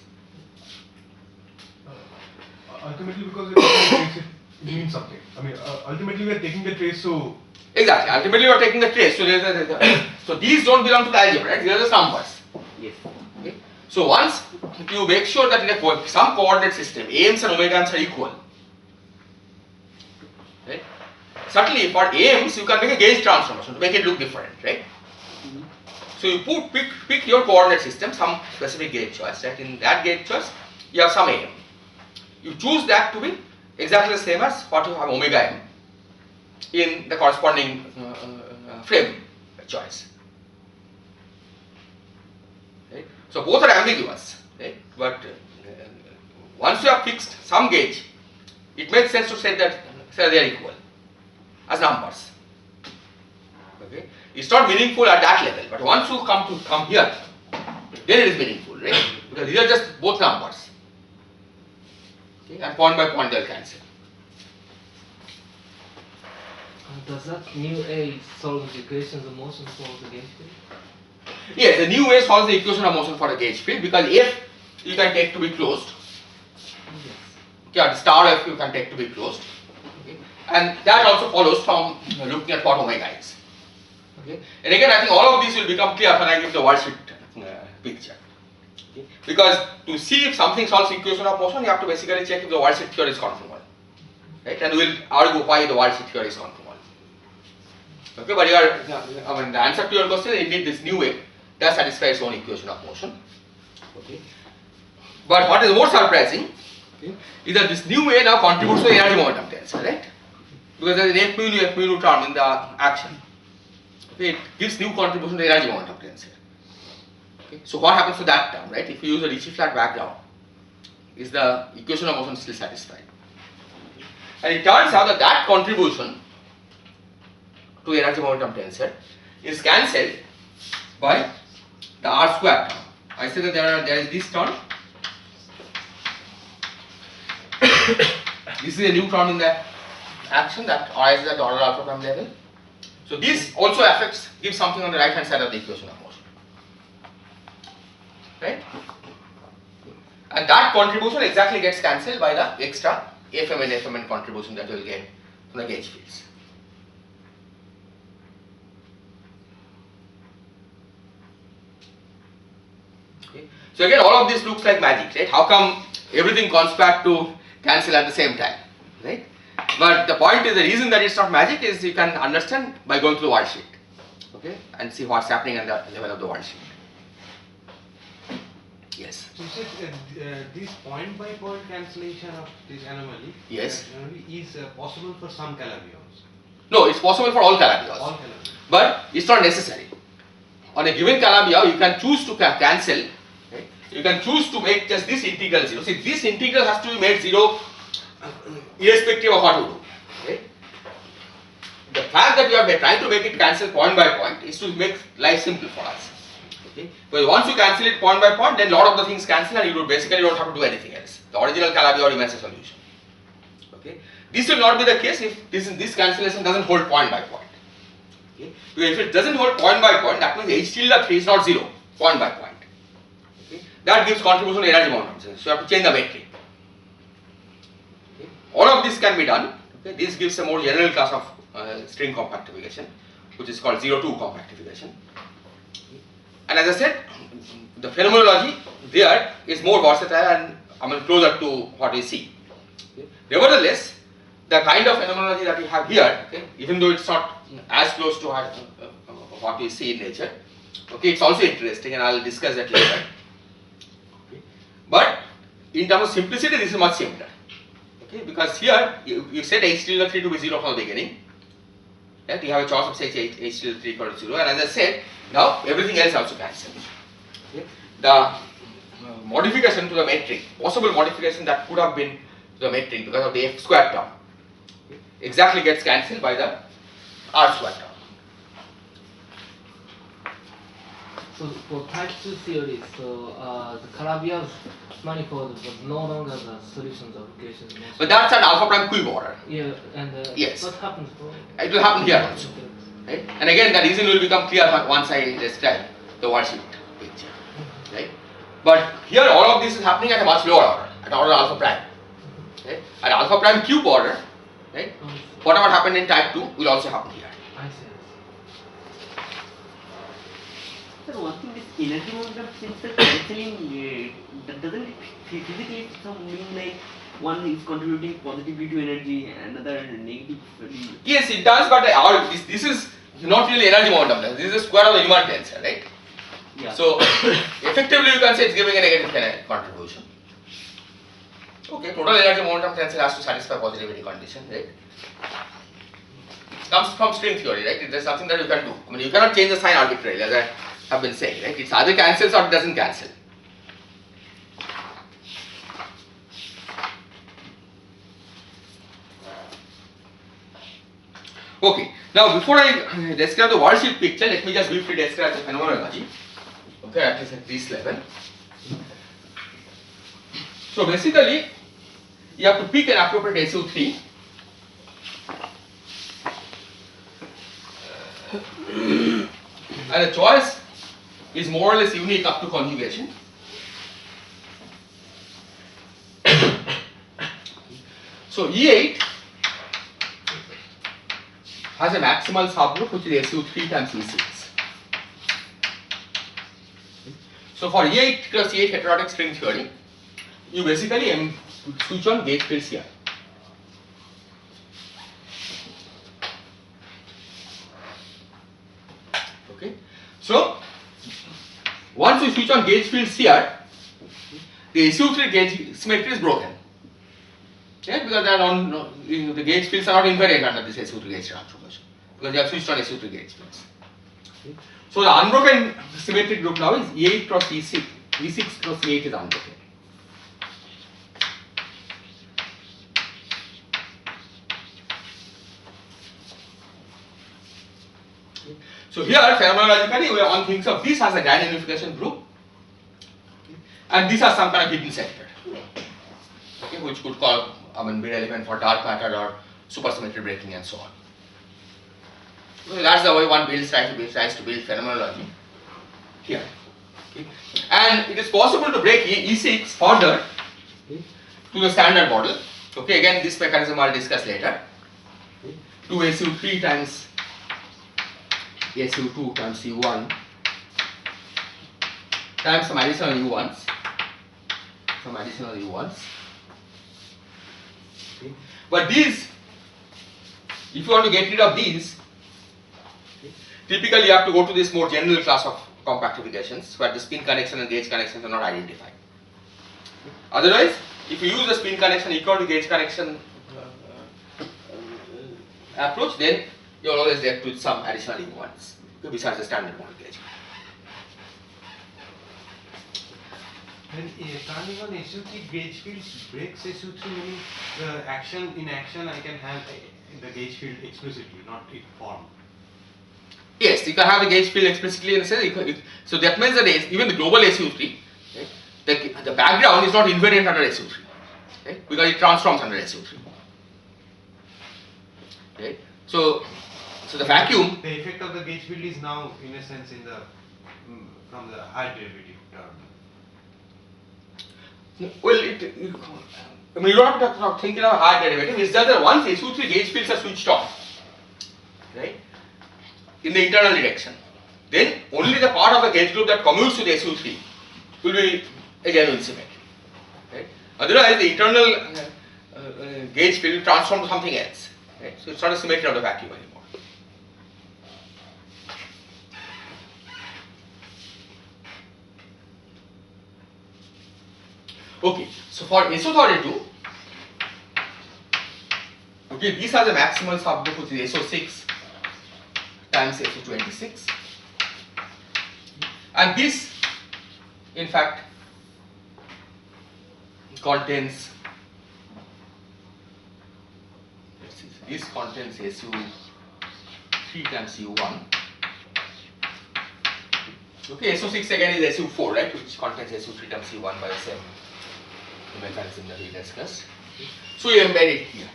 Ultimately, because it means something. I mean, ultimately we are taking the trace, so. Exactly. Ultimately, you are taking the trace. So these don't belong to the algebra, right? These are just numbers. Yes. Okay. So once you make sure that in some coordinate system, AMs and omegas are equal. Right? Certainly, for AMs, you can make a gauge transformation to make it look different, right? So you pick your coordinate system, some specific gauge choice, right? In that gauge choice, you have some AM. You choose that to be exactly the same as what you have omega M in the corresponding frame choice. Right? So both are ambiguous, right? But once you have fixed some gauge, it makes sense to say that they are equal as numbers. Okay? It's not meaningful at that level, but once you come here, then it is meaningful, right? Because these are just both numbers. Okay? And point by point they will cancel. Does that new A solve the equations of motion for the gauge field? Yes, the new way solves the equation of motion for the gauge field because F you can take to be closed. Yes. Okay, and star F you can take to be closed. Okay. And that also follows from looking at what omega is. Okay. And again, I think all of these will become clear when I give the worldsheet picture. Okay. Because to see if something solves the equation of motion, you have to basically check if the worldsheet theory is conformal. Right? And we will argue why the worldsheet theory is conformal. Okay, but the answer to your question is indeed this new way does satisfy its own equation of motion. Okay. But what is more surprising, okay, is that this new way now contributes to the energy momentum tensor, right? Because there is an F mu nu term in the action. Okay, it gives new contribution to the energy momentum tensor. Okay, so what happens to that term, right? If you use a Ricci flat background, is the equation of motion still satisfied? And it turns out that that contribution to energy momentum tensor is cancelled by the R square term. I say that there is this term. This is a new term in the action that arises at the order alpha prime level. So this also affects, gives something on the right hand side of the equation of motion, right? And that contribution exactly gets cancelled by the extra FM and FMN contribution that you will get from the gauge fields. Okay. So again, all of this looks like magic, right? How come everything comes back to cancel at the same time, right? But the point is, the reason that it's not magic is you can understand by going to the worldsheet, okay, and see what's happening at the level of the worldsheet. Yes. So you said this point by point cancellation of this anomaly, Yes. anomaly is possible for some Calabi-Yaws. No, it's possible for all Calabi-Yaws, All Calabi. but it's not necessary. On a given Calabi-Yaw, you can choose to cancel. Right? You can choose to make just this integral 0. See, this integral has to be made 0 irrespective of what you do. Right? The fact that we are trying to make it cancel point by point is to make life simple for us. Okay? Because once you cancel it point by point, then a lot of the things cancel and you basically don't have to do anything else. The original Calabi-Yaw remains a solution. Okay? This will not be the case if this cancellation doesn't hold point by point. Okay? Because if it doesn't hold point by point, that means H tilde 3 is not 0, point by point. Okay? That gives contribution to energy momentum. So you have to change the metric. Okay? All of this can be done. Okay? This gives a more general class of string compactification, which is called 0-2 compactification. And as I said, the phenomenology there is more versatile and closer to what we see. Okay? Nevertheless, the kind of phenomenology that we have here, okay, even though it's not as close to what we see in nature, okay, it's also interesting, and I'll discuss that later. Okay. But in terms of simplicity, this is much simpler. Okay, because here you set H tilde 3 to be 0 from the beginning. Right? You have a choice of say H tilde 3 equal to 0, and as I said, now everything else also cancels. Okay. The modification to the metric, possible modification that could have been to the metric because of the F square term, okay, exactly gets cancelled by the R square term. So for type 2 theory, so the Calabi-Yaw's manifold was no longer the solutions of equations. But that's an alpha prime cube order. Yeah, and Yes. what happens for? It will happen here also. Right? And again, the reason will become clear once I describe the worldsheet picture. Right? But here, all of this is happening at a much lower order, at order alpha prime. Right? At alpha prime cube order, right? Whatever happened in type 2 will also happen here. I see. Sir, one thing, this energy momentum, since the cancelling, doesn't it physically mean like one is contributing positively to energy and another negatively? Yes, it does, but this is not really energy momentum. This is the square of the Riemann tensor, right? Yeah. So, effectively you can say it's giving a negative contribution. Okay, total energy momentum tensor has to satisfy positivity condition, right? It comes from string theory, right? There's something that you can do. I mean, you cannot change the sign arbitrarily, as I have been saying, right? It's either cancels or it doesn't cancel. Okay, now before I describe the worldsheet picture, let me just briefly describe the phenomenology. Okay, at least at this level. So basically, you have to pick an appropriate SU3. And the choice is more or less unique up to conjugation. So E8 has a maximal subgroup which is SU3 times E6. So for E8 cross E8 heterotic string theory, you basically switch on gauge fields here. Okay. So once you switch on gauge fields here, the SU3 gauge symmetry is broken. Yeah, because they are on, the gauge fields are not invariant under this SU3 gauge transformation because you have switched on SU3 gauge fields. Okay. So the unbroken symmetric group now is E8 cross E6. E6 cross E8 is unbroken. Okay. So here phenomenologically one thinks of this as a grand unification group, and this has some kind of hidden center, okay, which could call be relevant for dark matter or supersymmetry breaking and so on. So that's the way one tries to build phenomenology here. Okay. And it is possible to break E6 further to the standard model. Okay, again this mechanism I'll discuss later. 2 SU3 times SU2 times U1 times some additional U1s. Okay. But these, if you want to get rid of these, typically you have to go to this more general class of compactifications where the spin connection and gauge connections are not identified. Otherwise, if you use the spin connection equal to gauge connection approach, then you are always left with some additional U1s besides the standard model gauge. When turning on SU3 gauge field breaks SU3, meaning the action in action I can have the gauge field explicitly, not in form. Yes, you can have a gauge field explicitly in a sense. So that means that even the global SU3, right, the background is not invariant under SU3, right, because it transforms under SU3. Right? So the vacuum. The effect of the gauge field is now, in a sense, in the from the higher derivative term. Well, I mean, you don't have to think in a higher derivative. It's just that once SU3 gauge fields are switched off, right, in the internal direction, then only the part of the gauge group that commutes with SU3 will be a genuine symmetry. Right? Otherwise, the internal gauge field will transform to something else. Right? So it's not a symmetry of the vacuum anymore. Okay, so for SO32, okay, these are the maximal subgroup which is SO6 times SO26, and this in fact contains, let's see, this contains SU3 times U1. Okay, SO6 again is SU4, right, which contains SU3 times U1 by the same mechanism that we discussed. So you embed it here.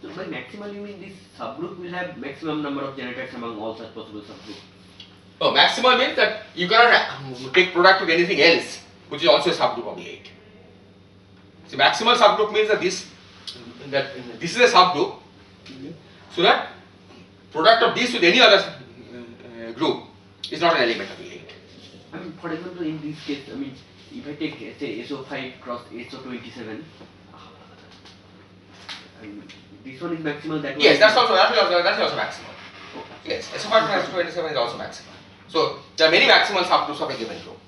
So by maximal you mean this subgroup will have maximum number of generators among all such possible subgroups? Oh, maximal means that you cannot take product with anything else, which is also a subgroup of the 8. So maximal subgroup means that this is a subgroup, so that product of this with any other group is not an element of the 8. I mean, for example, in this case, I mean, if I take say SO5 cross SO27, I mean, this one is maximal. That one. Yes, that's also maximal. Yes, SO5 cross SO27 is also maximal. So there are many maximal subgroups of a given group,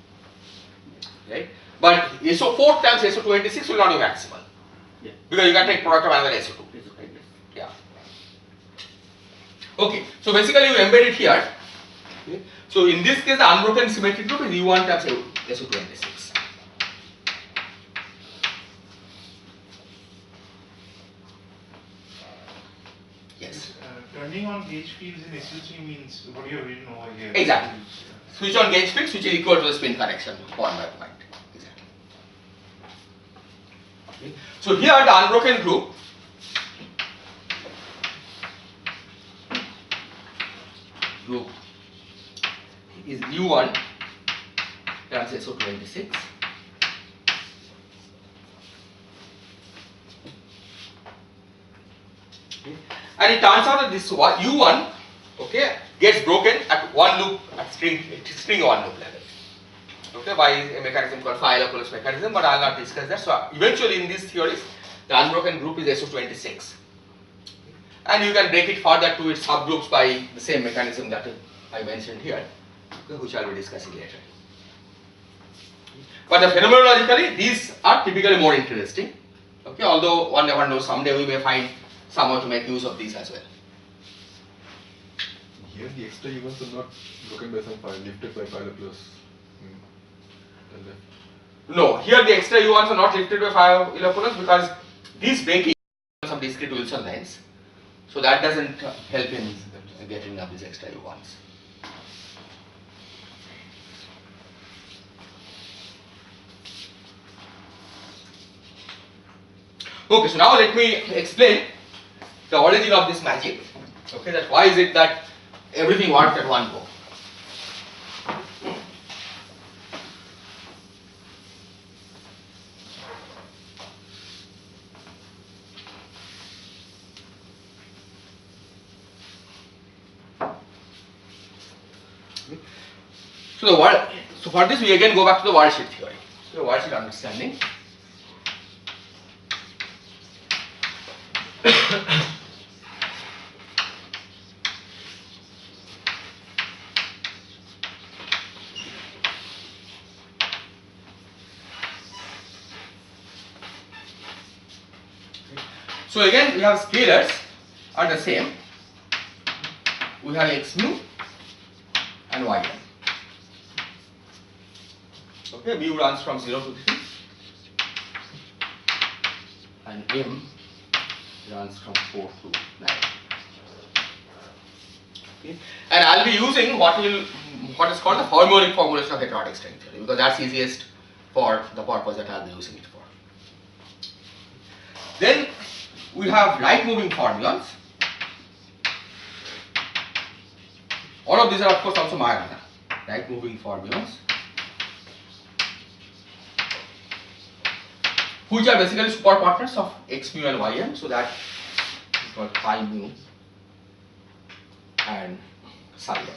right? But SO4 times SO26 will not be maximal, Yeah. because you can take product of another SO2. SO5, yes. Yeah. Okay, so basically you embed it here. Okay. So in this case, the unbroken symmetric group is U1 times SO26. Yes. Turning on gauge fields in SU3 means what you have written over here. Exactly. Switch on gauge fields, which is equal to the spin correction point by point. Exactly. Okay. So here the unbroken group is U1 times SO26 and it turns out that this U1, okay, gets broken at one loop, at string one loop level, okay, by a mechanism called Fayet-Lapousse mechanism, but I will not discuss that. So eventually in these theories, the unbroken group is SO26, and you can break it further to its subgroups by the same mechanism that I mentioned here, okay, which I will be discussing later. But phenomenologically, these are typically more interesting, okay, although one never knows, someday we may find somehow to make use of these as well. Here the extra events are not broken by some file, lifted by Fayet-Lapousse. No, here the extra U1s are not lifted by Fayet-Lapousse because these break some discrete Wilson lines, so that doesn't help in getting up these extra U1s. Okay, so now let me explain the origin of this magic. Okay, that why is it that everything works at one go. So for this we again go back to the worldsheet theory. So worldsheet understanding. So again we have scalars are the same. We have x mu and y m. Okay, mu runs from 0 to 3 and m runs from 4 to 9. Okay. And I'll be using what is called the harmonic formulation of heterotic string theory, because that's easiest for the purpose that I'll be using it for. Then we have right moving fermions. All of these are of course also Majorana, right moving fermions, which are basically superpartners of x mu and y m, so that is called phi mu and psi m.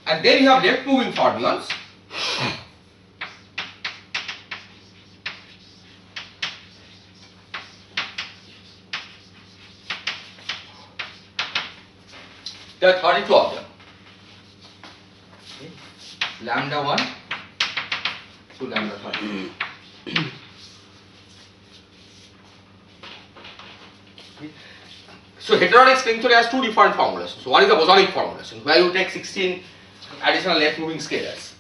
And then you have left moving fermions. There are 32 of them. Okay. Lambda 1 to lambda 32. Okay. So heterotic string theory has two different formulations. So one is the bosonic formulation, where you take 16 additional left moving scalars.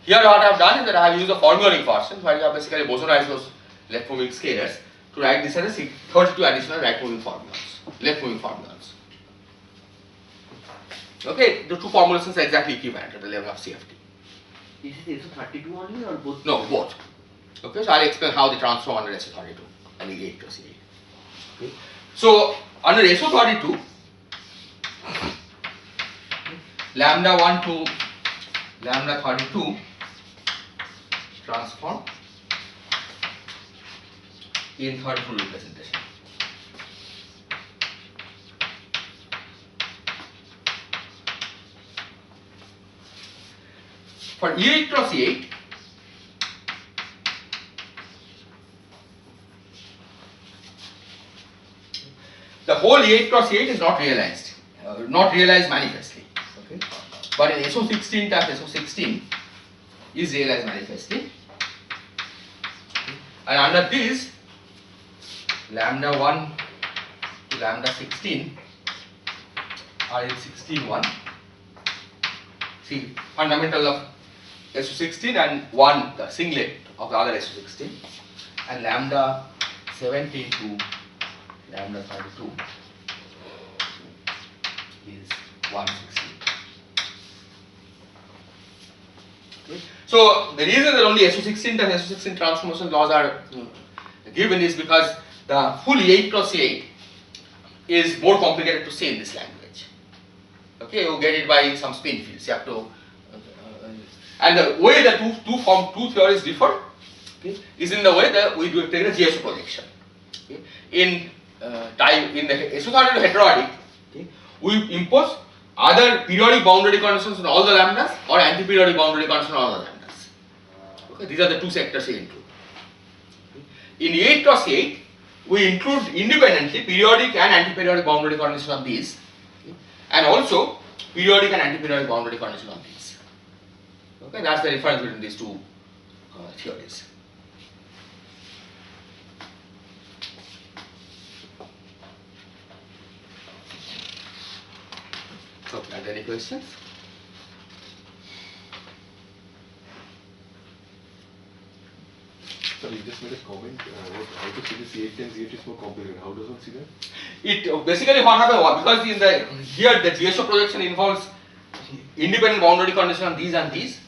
Here what I have done is that I have used the fermionic version, where you have basically bosonized those left moving scalars to write this as a 32 additional right moving fermions, left moving fermions. Okay, the two formulations are exactly equivalent at the level of CFT. This is SO32 only or both? No, both. Okay, so I'll explain how they transform under SO32 and negate to C8. Okay. So under SO32, lambda 1 to lambda 32 transform in 32 representation. For E8 cross E8, the whole E8 cross E8 is not realized manifestly. Okay, but in SO16 type SO16 is realized manifestly, and under this lambda 1 to lambda 16 are in 16(1). See, fundamental of SO16 and 1 the singlet of the other SO16, and lambda 17 to lambda 32 is 116. Okay. So the reason that only SO16 and SO16 transformation laws are given is because the full E8 cross E8 is more complicated to say in this language. Okay, you get it by some spin fields. You have to, and the way the two theories differ, okay, is in the way that we do take the GSO projection. Okay. In the SO32 heterotic, okay, we impose either periodic boundary conditions on all the lambdas or anti-periodic boundary conditions on all the lambdas. Okay, these are the two sectors we include. Okay. In E8 cross E8, we include independently periodic and anti-periodic boundary conditions on these, okay, and also periodic and anti-periodic boundary conditions on these. Okay, that's the difference between these two theories. Okay, are there any questions? Sir, you just made a comment about how to see this E8 times E8 is more complicated. How does one see that? It basically what happens, because in the here the GSO projection involves independent boundary condition on these and these,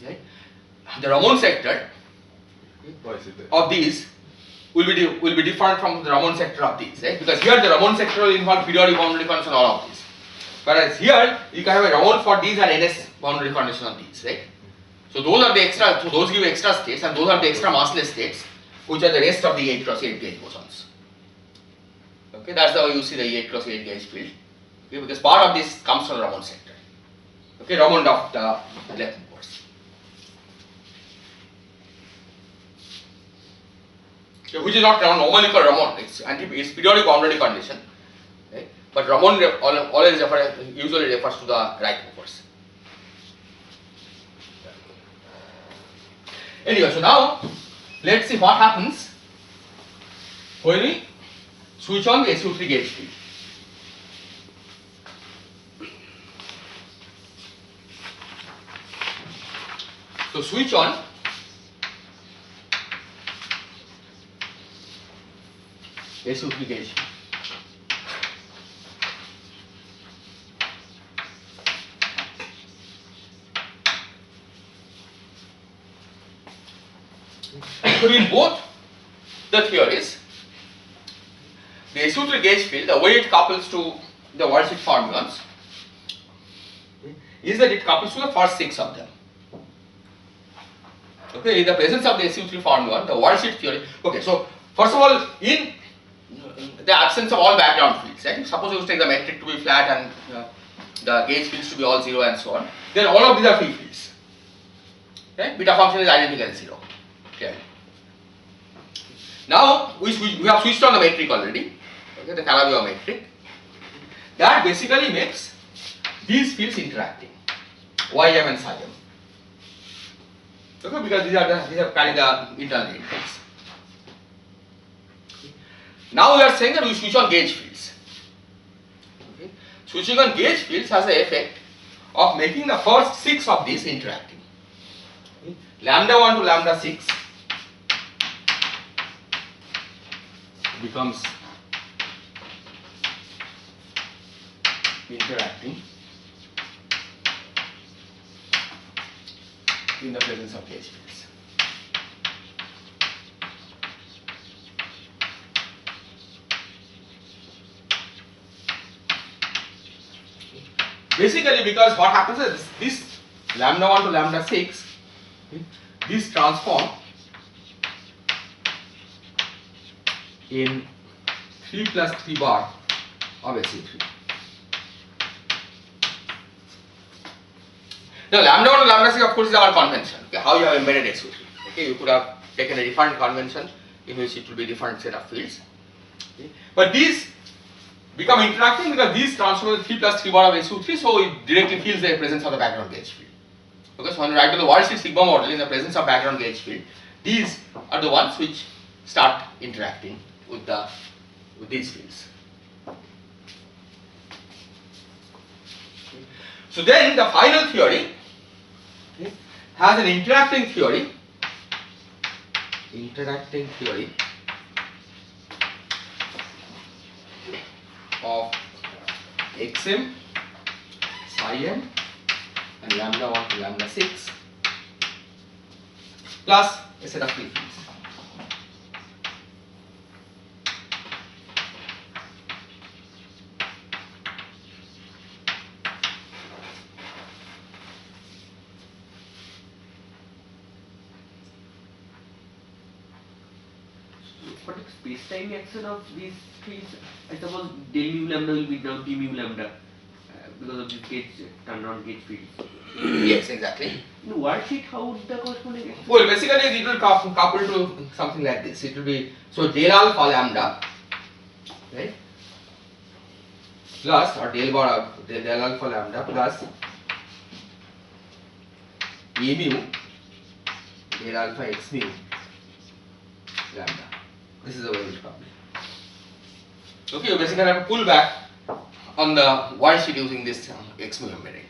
Right? The Ramon sector Why is it there? of these will be different from the Ramon sector of these, right? Because here the Ramon sector will involve periodic boundary condition all of these. Whereas here you can have a Ramon for these and NS boundary condition on these, right? So those are the extra, so those give extra states and those are the extra massless states which are the rest of the 8 cross 8 gauge bosons. Okay, that's how you see the 8 cross 8 gauge field. Okay, because part of this comes from the Ramon sector. Okay, Ramon of the left course. Okay, which is not normally called Ramon, it's periodic boundary condition. Right? But Ramon always usually refers to the right course. Anyway, so now let's see what happens when we switch on the SU3 gauge field. So switch on SU3 gauge field. So in both the theories, the SU3 gauge field, the way it couples to the worldsheet fermions is that it couples to the first 6 of them. Okay, in the presence of the SU3 fermion, the worldsheet theory. Okay, so first of all, in the absence of all background fields, right? Suppose you take the metric to be flat and the gauge fields to be all 0 and so on, then all of these are free fields. Okay, beta function is identical 0. Okay. Now we have switched on the metric already, okay, the Calabi-Yau metric. That basically makes these fields interacting, Ym and Psi m. Okay, because these are carrying the internal index. Now we are saying that we switch on gauge fields. Okay. Switching on gauge fields has the effect of making the first 6 of these interacting. Okay. Lambda 1 to lambda 6 becomes interacting in the presence of gauge fields. Basically, because what happens is this lambda 1 to lambda 6, this transform in 3 plus 3 bar of SU3. Now lambda 1 to lambda 6 of course is our convention, okay, how you have embedded SU3. Okay, you could have taken a different convention in which it will be different set of fields. Okay. But these become interacting because these transform 3 plus 3 bar of SU3, so it directly feels the presence of the background gauge field. Okay, so when you write to the worldsheet sigma model in the presence of background gauge field, these are the ones which start interacting with these fields. So then the final theory has an interacting theory of xm, psi m and lambda 1 to lambda 6 plus a set of free fields. For the space-time action of these fields, I suppose del mu lambda will be now d mu lambda because of this gauge turnaround gauge fields. Yes, exactly. In the worldsheet, how would the corresponding action? Well, basically it will couple to something like this. It will be so del alpha lambda, right? Plus or del alpha lambda plus e mu del alpha x mu lambda. This is the way it will couple. Okay, you basically have to pull back on the worldsheet using this x mu embedding.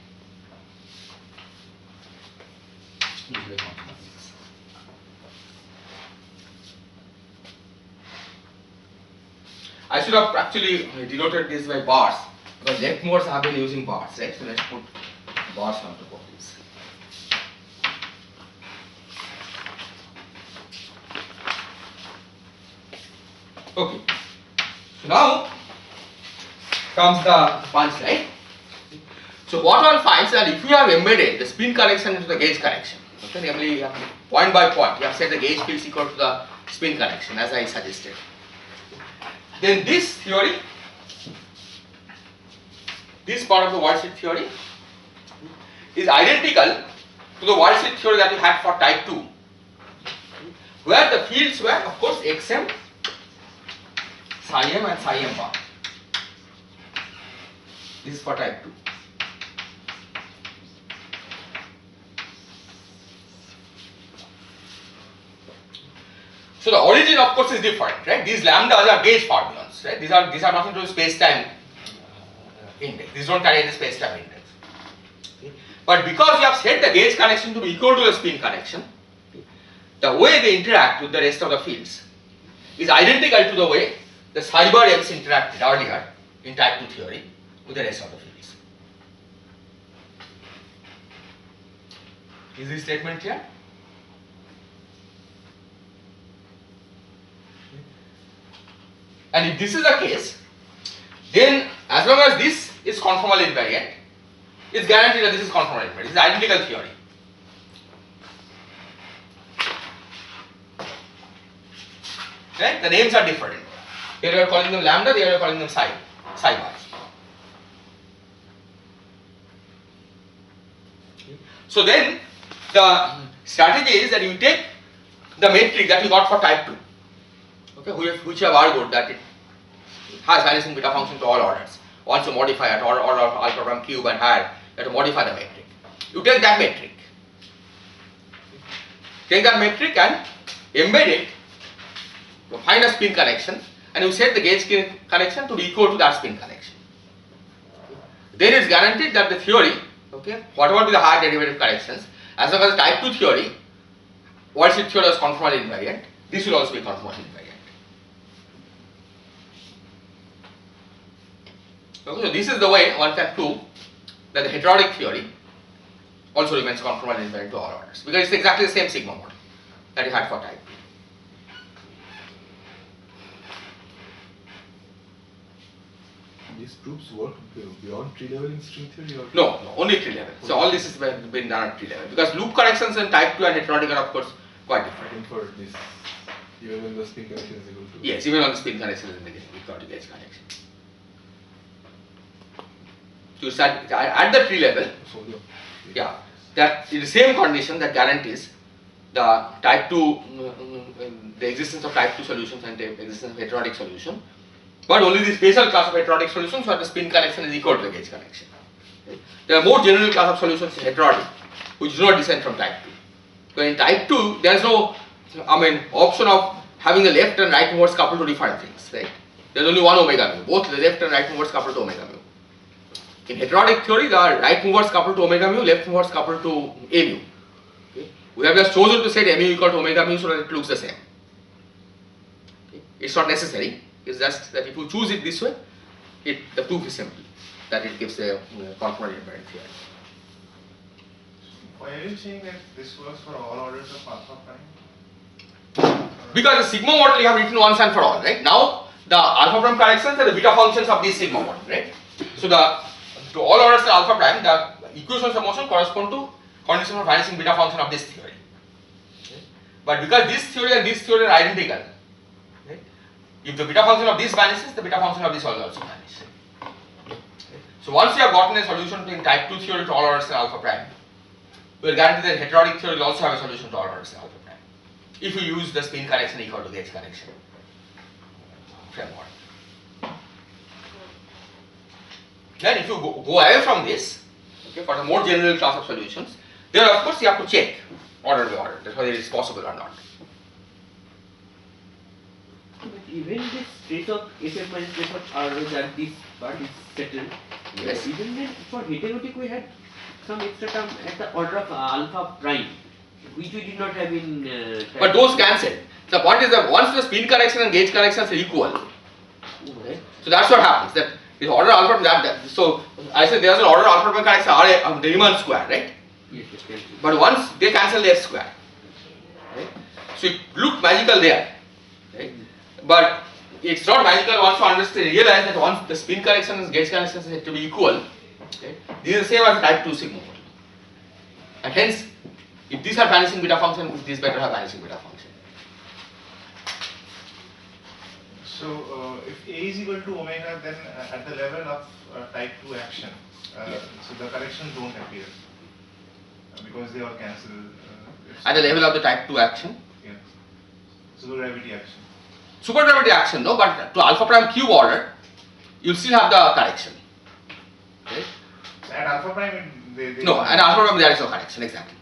I should have actually denoted this by bars because leftmost have been using bars, right? So let's put bars onto both these. Okay. So now comes the punchline. So what one finds that if you have embedded the spin correction into the gauge correction, okay, namely point by point, you have set the gauge fields equal to the spin correction as I suggested. Then this theory, this part of the world sheet theory is identical to the world sheet theory that we had for type 2, where the fields were of course xm, psi m and psi m bar. This is for type 2. So the origin of course is different, right? These lambdas are gauge fermions, right? These are nothing to do with space-time index. These don't carry any space-time index. Okay. But because we have set the gauge connection to be equal to the spin connection, the way they interact with the rest of the fields is identical to the way the psi bar m's interacted earlier in type 2 theory with the rest of the fields. Is this statement clear? And if this is the case, then as long as this is conformal invariant, it's guaranteed that this is conformal invariant. This is identical theory. Right? The names are different. Here we are calling them lambda, there we are calling them psi bars. So then the strategy is that you take the metric that you got for type 2, okay, which you have argued that it has vanishing beta function to all orders. Once you modify at order of alpha prime cube and higher, you have to modify the metric. You take that metric, and embed it, you find a spin connection, and you set the gauge connection to be equal to that spin connection. Then it's guaranteed that the theory, okay, whatever be the higher derivative corrections, as long as type 2 theory, world sheet theory is conformal invariant, this will also be conformal invariant. Okay, so this is the way one can prove that the heterotic theory also remains conformal invariant to all orders, because it's exactly the same sigma model that you had for type 2. These proofs work beyond tree level in string theory or? No, only tree level. So all this has been done at tree level, because loop corrections in type 2 and heterotic are of course quite different. And for this, even when the spin connection is equal to? Yes, even on the spin connection is in the equal to gauge connection. To start at the tree level, So, yeah, that is the same condition that guarantees the type 2, the existence of type 2 solutions and the existence of heterotic solution, but only the special class of heterotic solutions where the spin connection is equal to the gauge connection. Okay. There are more general class of solutions in heterotic which do not descend from type 2. So in type 2, there is no, option of having the left and right movers coupled to different things, right? There is only one omega mu, both the left and right movers coupled to omega mu. In heterotic theory, there are right movers coupled to omega mu, left movers coupled to a mu. Okay. We have just chosen to set mu equal to omega mu so that it looks the same. Okay. It's not necessary. It's just that if you choose it this way, the proof is simple that it gives a conformal invariant theory. Why are you saying that this works for all orders of alpha prime? Because the sigma model you have written once and for all, right? Now the alpha prime corrections are the beta functions of this sigma model, right? So to all orders of alpha prime, the equations of motion correspond to condition for vanishing beta function of this theory. Okay. But because this theory and this theory are identical, right? If the beta function of this vanishes, the beta function of this will also vanish. Okay. So once you have gotten a solution in type 2 theory to all orders of alpha prime, we will guarantee that heterotic theory will also have a solution to all orders of alpha prime, if you use the spin connection equal to gauge connection framework. Then if you go away from this, okay, for the more general class of solutions, then of course you have to check order by order that whether it is possible or not. But even this trace of SF minus trace of R that this part is settled, Yes. even then for heterotic we had some extra term at the order of alpha prime, which we did not have in But those cancel. The point is that once the spin correction and gauge corrections are equal, okay, so that's what happens. That this order alpha that so I said there is an order alpha prime correction R the Riemann square, right? Yes, yes. But once they cancel their square, right? So it looked magical there, right? But it's not magical once you understand, realize that once the spin correction and gauge correction is said to be equal, okay, this is the same as the type 2 sigma model. And hence, if these have vanishing beta function, these better have vanishing beta function. So if A is equal to omega, then at the level of type 2 action, so the corrections don't appear because they all cancel. At the level of the type 2 action, Yeah. Supergravity action. supergravity action no, but to alpha prime cube order, you still have the correction. Okay? So at alpha prime, they No, at alpha prime there is no correction, exactly.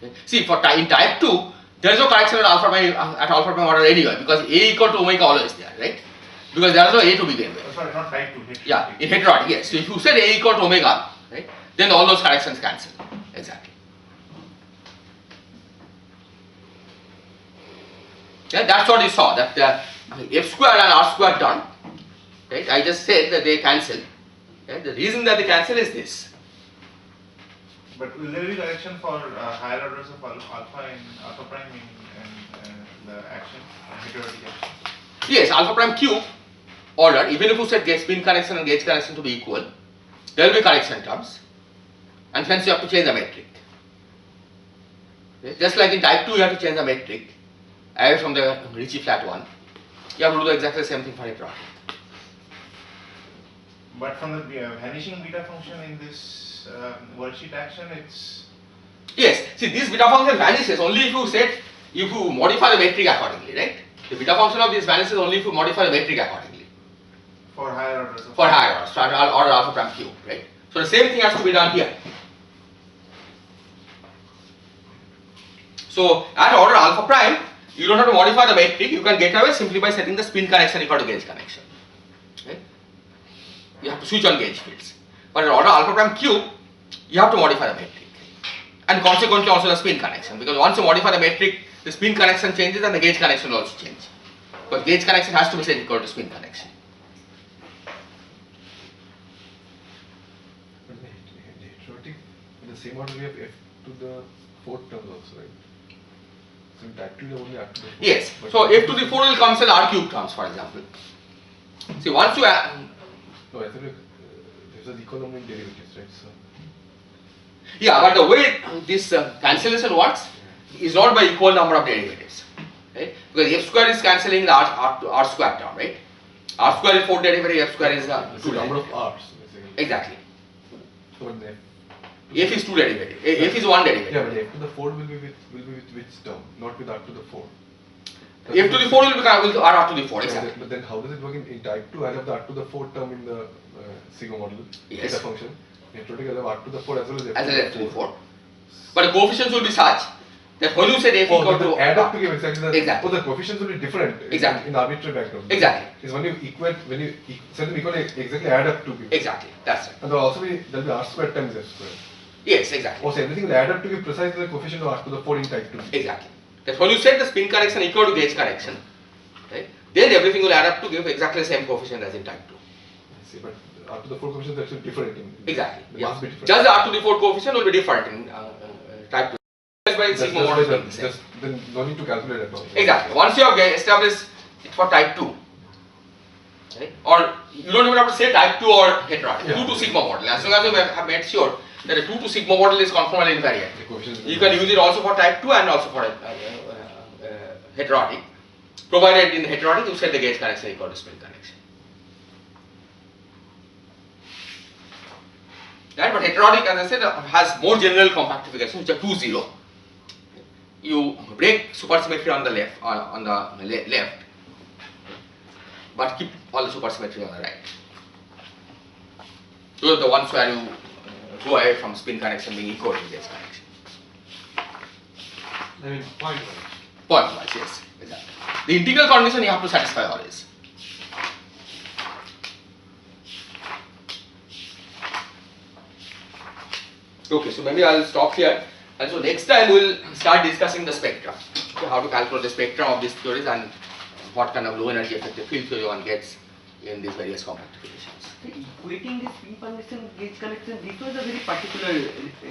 Okay? See, in type 2, there is no correction at alpha prime order anyway, because A equal to omega always there, right? Because there is no A to begin with. Oh, sorry, not type 2. Yeah, in heterotic, yes. So if you said A equal to omega, right, then all those corrections cancel. Exactly. Yeah, that's what you saw, that F square and R square term, right? I just said that they cancel. Okay? The reason that they cancel is this. But will there be correction for higher orders of alpha in alpha prime in the action, heterotic action? Yes, alpha prime cube order, even if you set spin correction and gauge correction to be equal, there will be correction terms, and hence you have to change the metric. Okay? Just like in type 2, you have to change the metric away from the Ricci flat one. You have to do exactly the same thing for heterotic. But from the vanishing beta function in this worldsheet action, it's Yes, see, this beta function vanishes only if you modify the metric accordingly, right? The beta function of this vanishes only if you modify the metric accordingly. for higher orders. For higher orders, so order alpha prime cube, right? So the same thing has to be done here. So at order alpha prime, you don't have to modify the metric, you can get away simply by setting the spin connection equal to gauge connection. Okay? You have to switch on gauge fields. But at order alpha prime cube, you have to modify the metric. And consequently also the spin connection, because once you modify the metric, the spin connection changes and the gauge connection will also change. But gauge connection has to be set equal to spin connection. But in the heterotic, in the same order we have f to the 4th terms also, right? So in type 2 we have only r to the 4th. Yes, But so f to the 4 will come as r cube terms, for example. See, once you add, No, I think this is economic derivatives, right? So yeah, but the way this cancellation works is not by equal number of derivatives, right? Because f square is cancelling the r square term, right? R square is 4 derivative, f square is it's 2 the number derivative. of r's basically. Exactly. So when f, F is 2 derivative, f is 1 derivative. yeah, but f to the 4 will be with which term? Not with r to the 4. F to the 4 will become with r to the 4, Yeah, exactly. but then how does it work in type 2? I have the r to the 4 term in the sigma model, Yes. theta function. In heterotic I have r to the 4 as well as f As to a the f to the 4. But the coefficients will be such that when you say f Oh, equal but to the add up to give exactly the Exactly. Oh, the coefficients will be different Exactly. in arbitrary background. Exactly. Is when you equate set them equal exactly add up to give. Exactly, that's it. And there will also be r square times f square. Yes, exactly. Oh, so everything will add up to give precisely the coefficient of r to the 4 in type 2. Exactly. That when you set the spin correction equal to gauge correction, right, then everything will add up to give exactly the same coefficient as in type 2. I see, but r to the 4 coefficient is actually different. Exactly. They Yeah. must be different. Just the r to the 4 coefficient will be different in type 2. That's why That's sigma why model the- will be the same. just then no need to calculate at all. Exactly. Once you have established it for type 2, right, or you don't even have to say type 2 or heterotic, Yeah. 2 to sigma model. As long as you have made sure that a 2 to sigma model is conformal invariant. The coefficients will You be can use it also for type 2 and also for heterotic, provided in the heterotic you set the gauge connection equal to spin connection. Right, but heterotic, as I said, has more general compactification, which are 2, 0. You break supersymmetry on the left, but keep all the supersymmetry on the right. Those are the ones where you go away from spin connection being equal to gauge connection. I mean, point Point wise, yes, exactly. The integral condition you have to satisfy always. Okay, so maybe I'll stop here. And so next time we'll start discussing the spectra. Okay, how to calculate the spectra of these theories and what kind of low energy effective field theory one gets in these various compactifications. Equating this spin connection, gauge connection, this was a very particular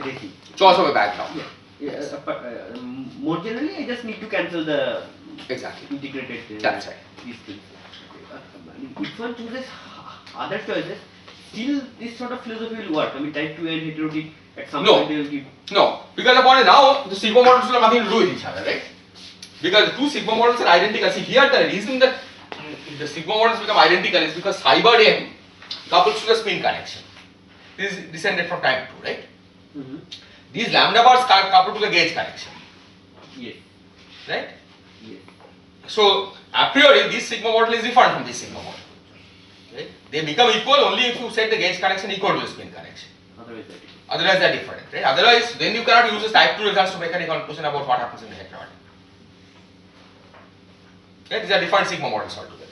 regime. It's also a background. Yeah, but more generally, I just need to cancel the Exactly. integrated That's right. these things. if one chooses other choices, still this sort of philosophy will work. I mean, type 2 and heterotic at some No. point they will give. No, because the point is now the sigma models will have nothing to do with each other, right? Because the two sigma models are identical. See here the reason that the sigma models become identical is because psi bar m couples to the spin connection. This is descended from type 2, right? These lambda bars coupled to the gauge connection, Yes. right? Yes. So a priori this sigma model is different from this sigma model, right? They become equal only if you set the gauge connection equal to the spin connection. Otherwise, that is. Otherwise they are different, right? Otherwise then you cannot use this type 2 results to make any conclusion about what happens in the electron. Right? These are different sigma models altogether.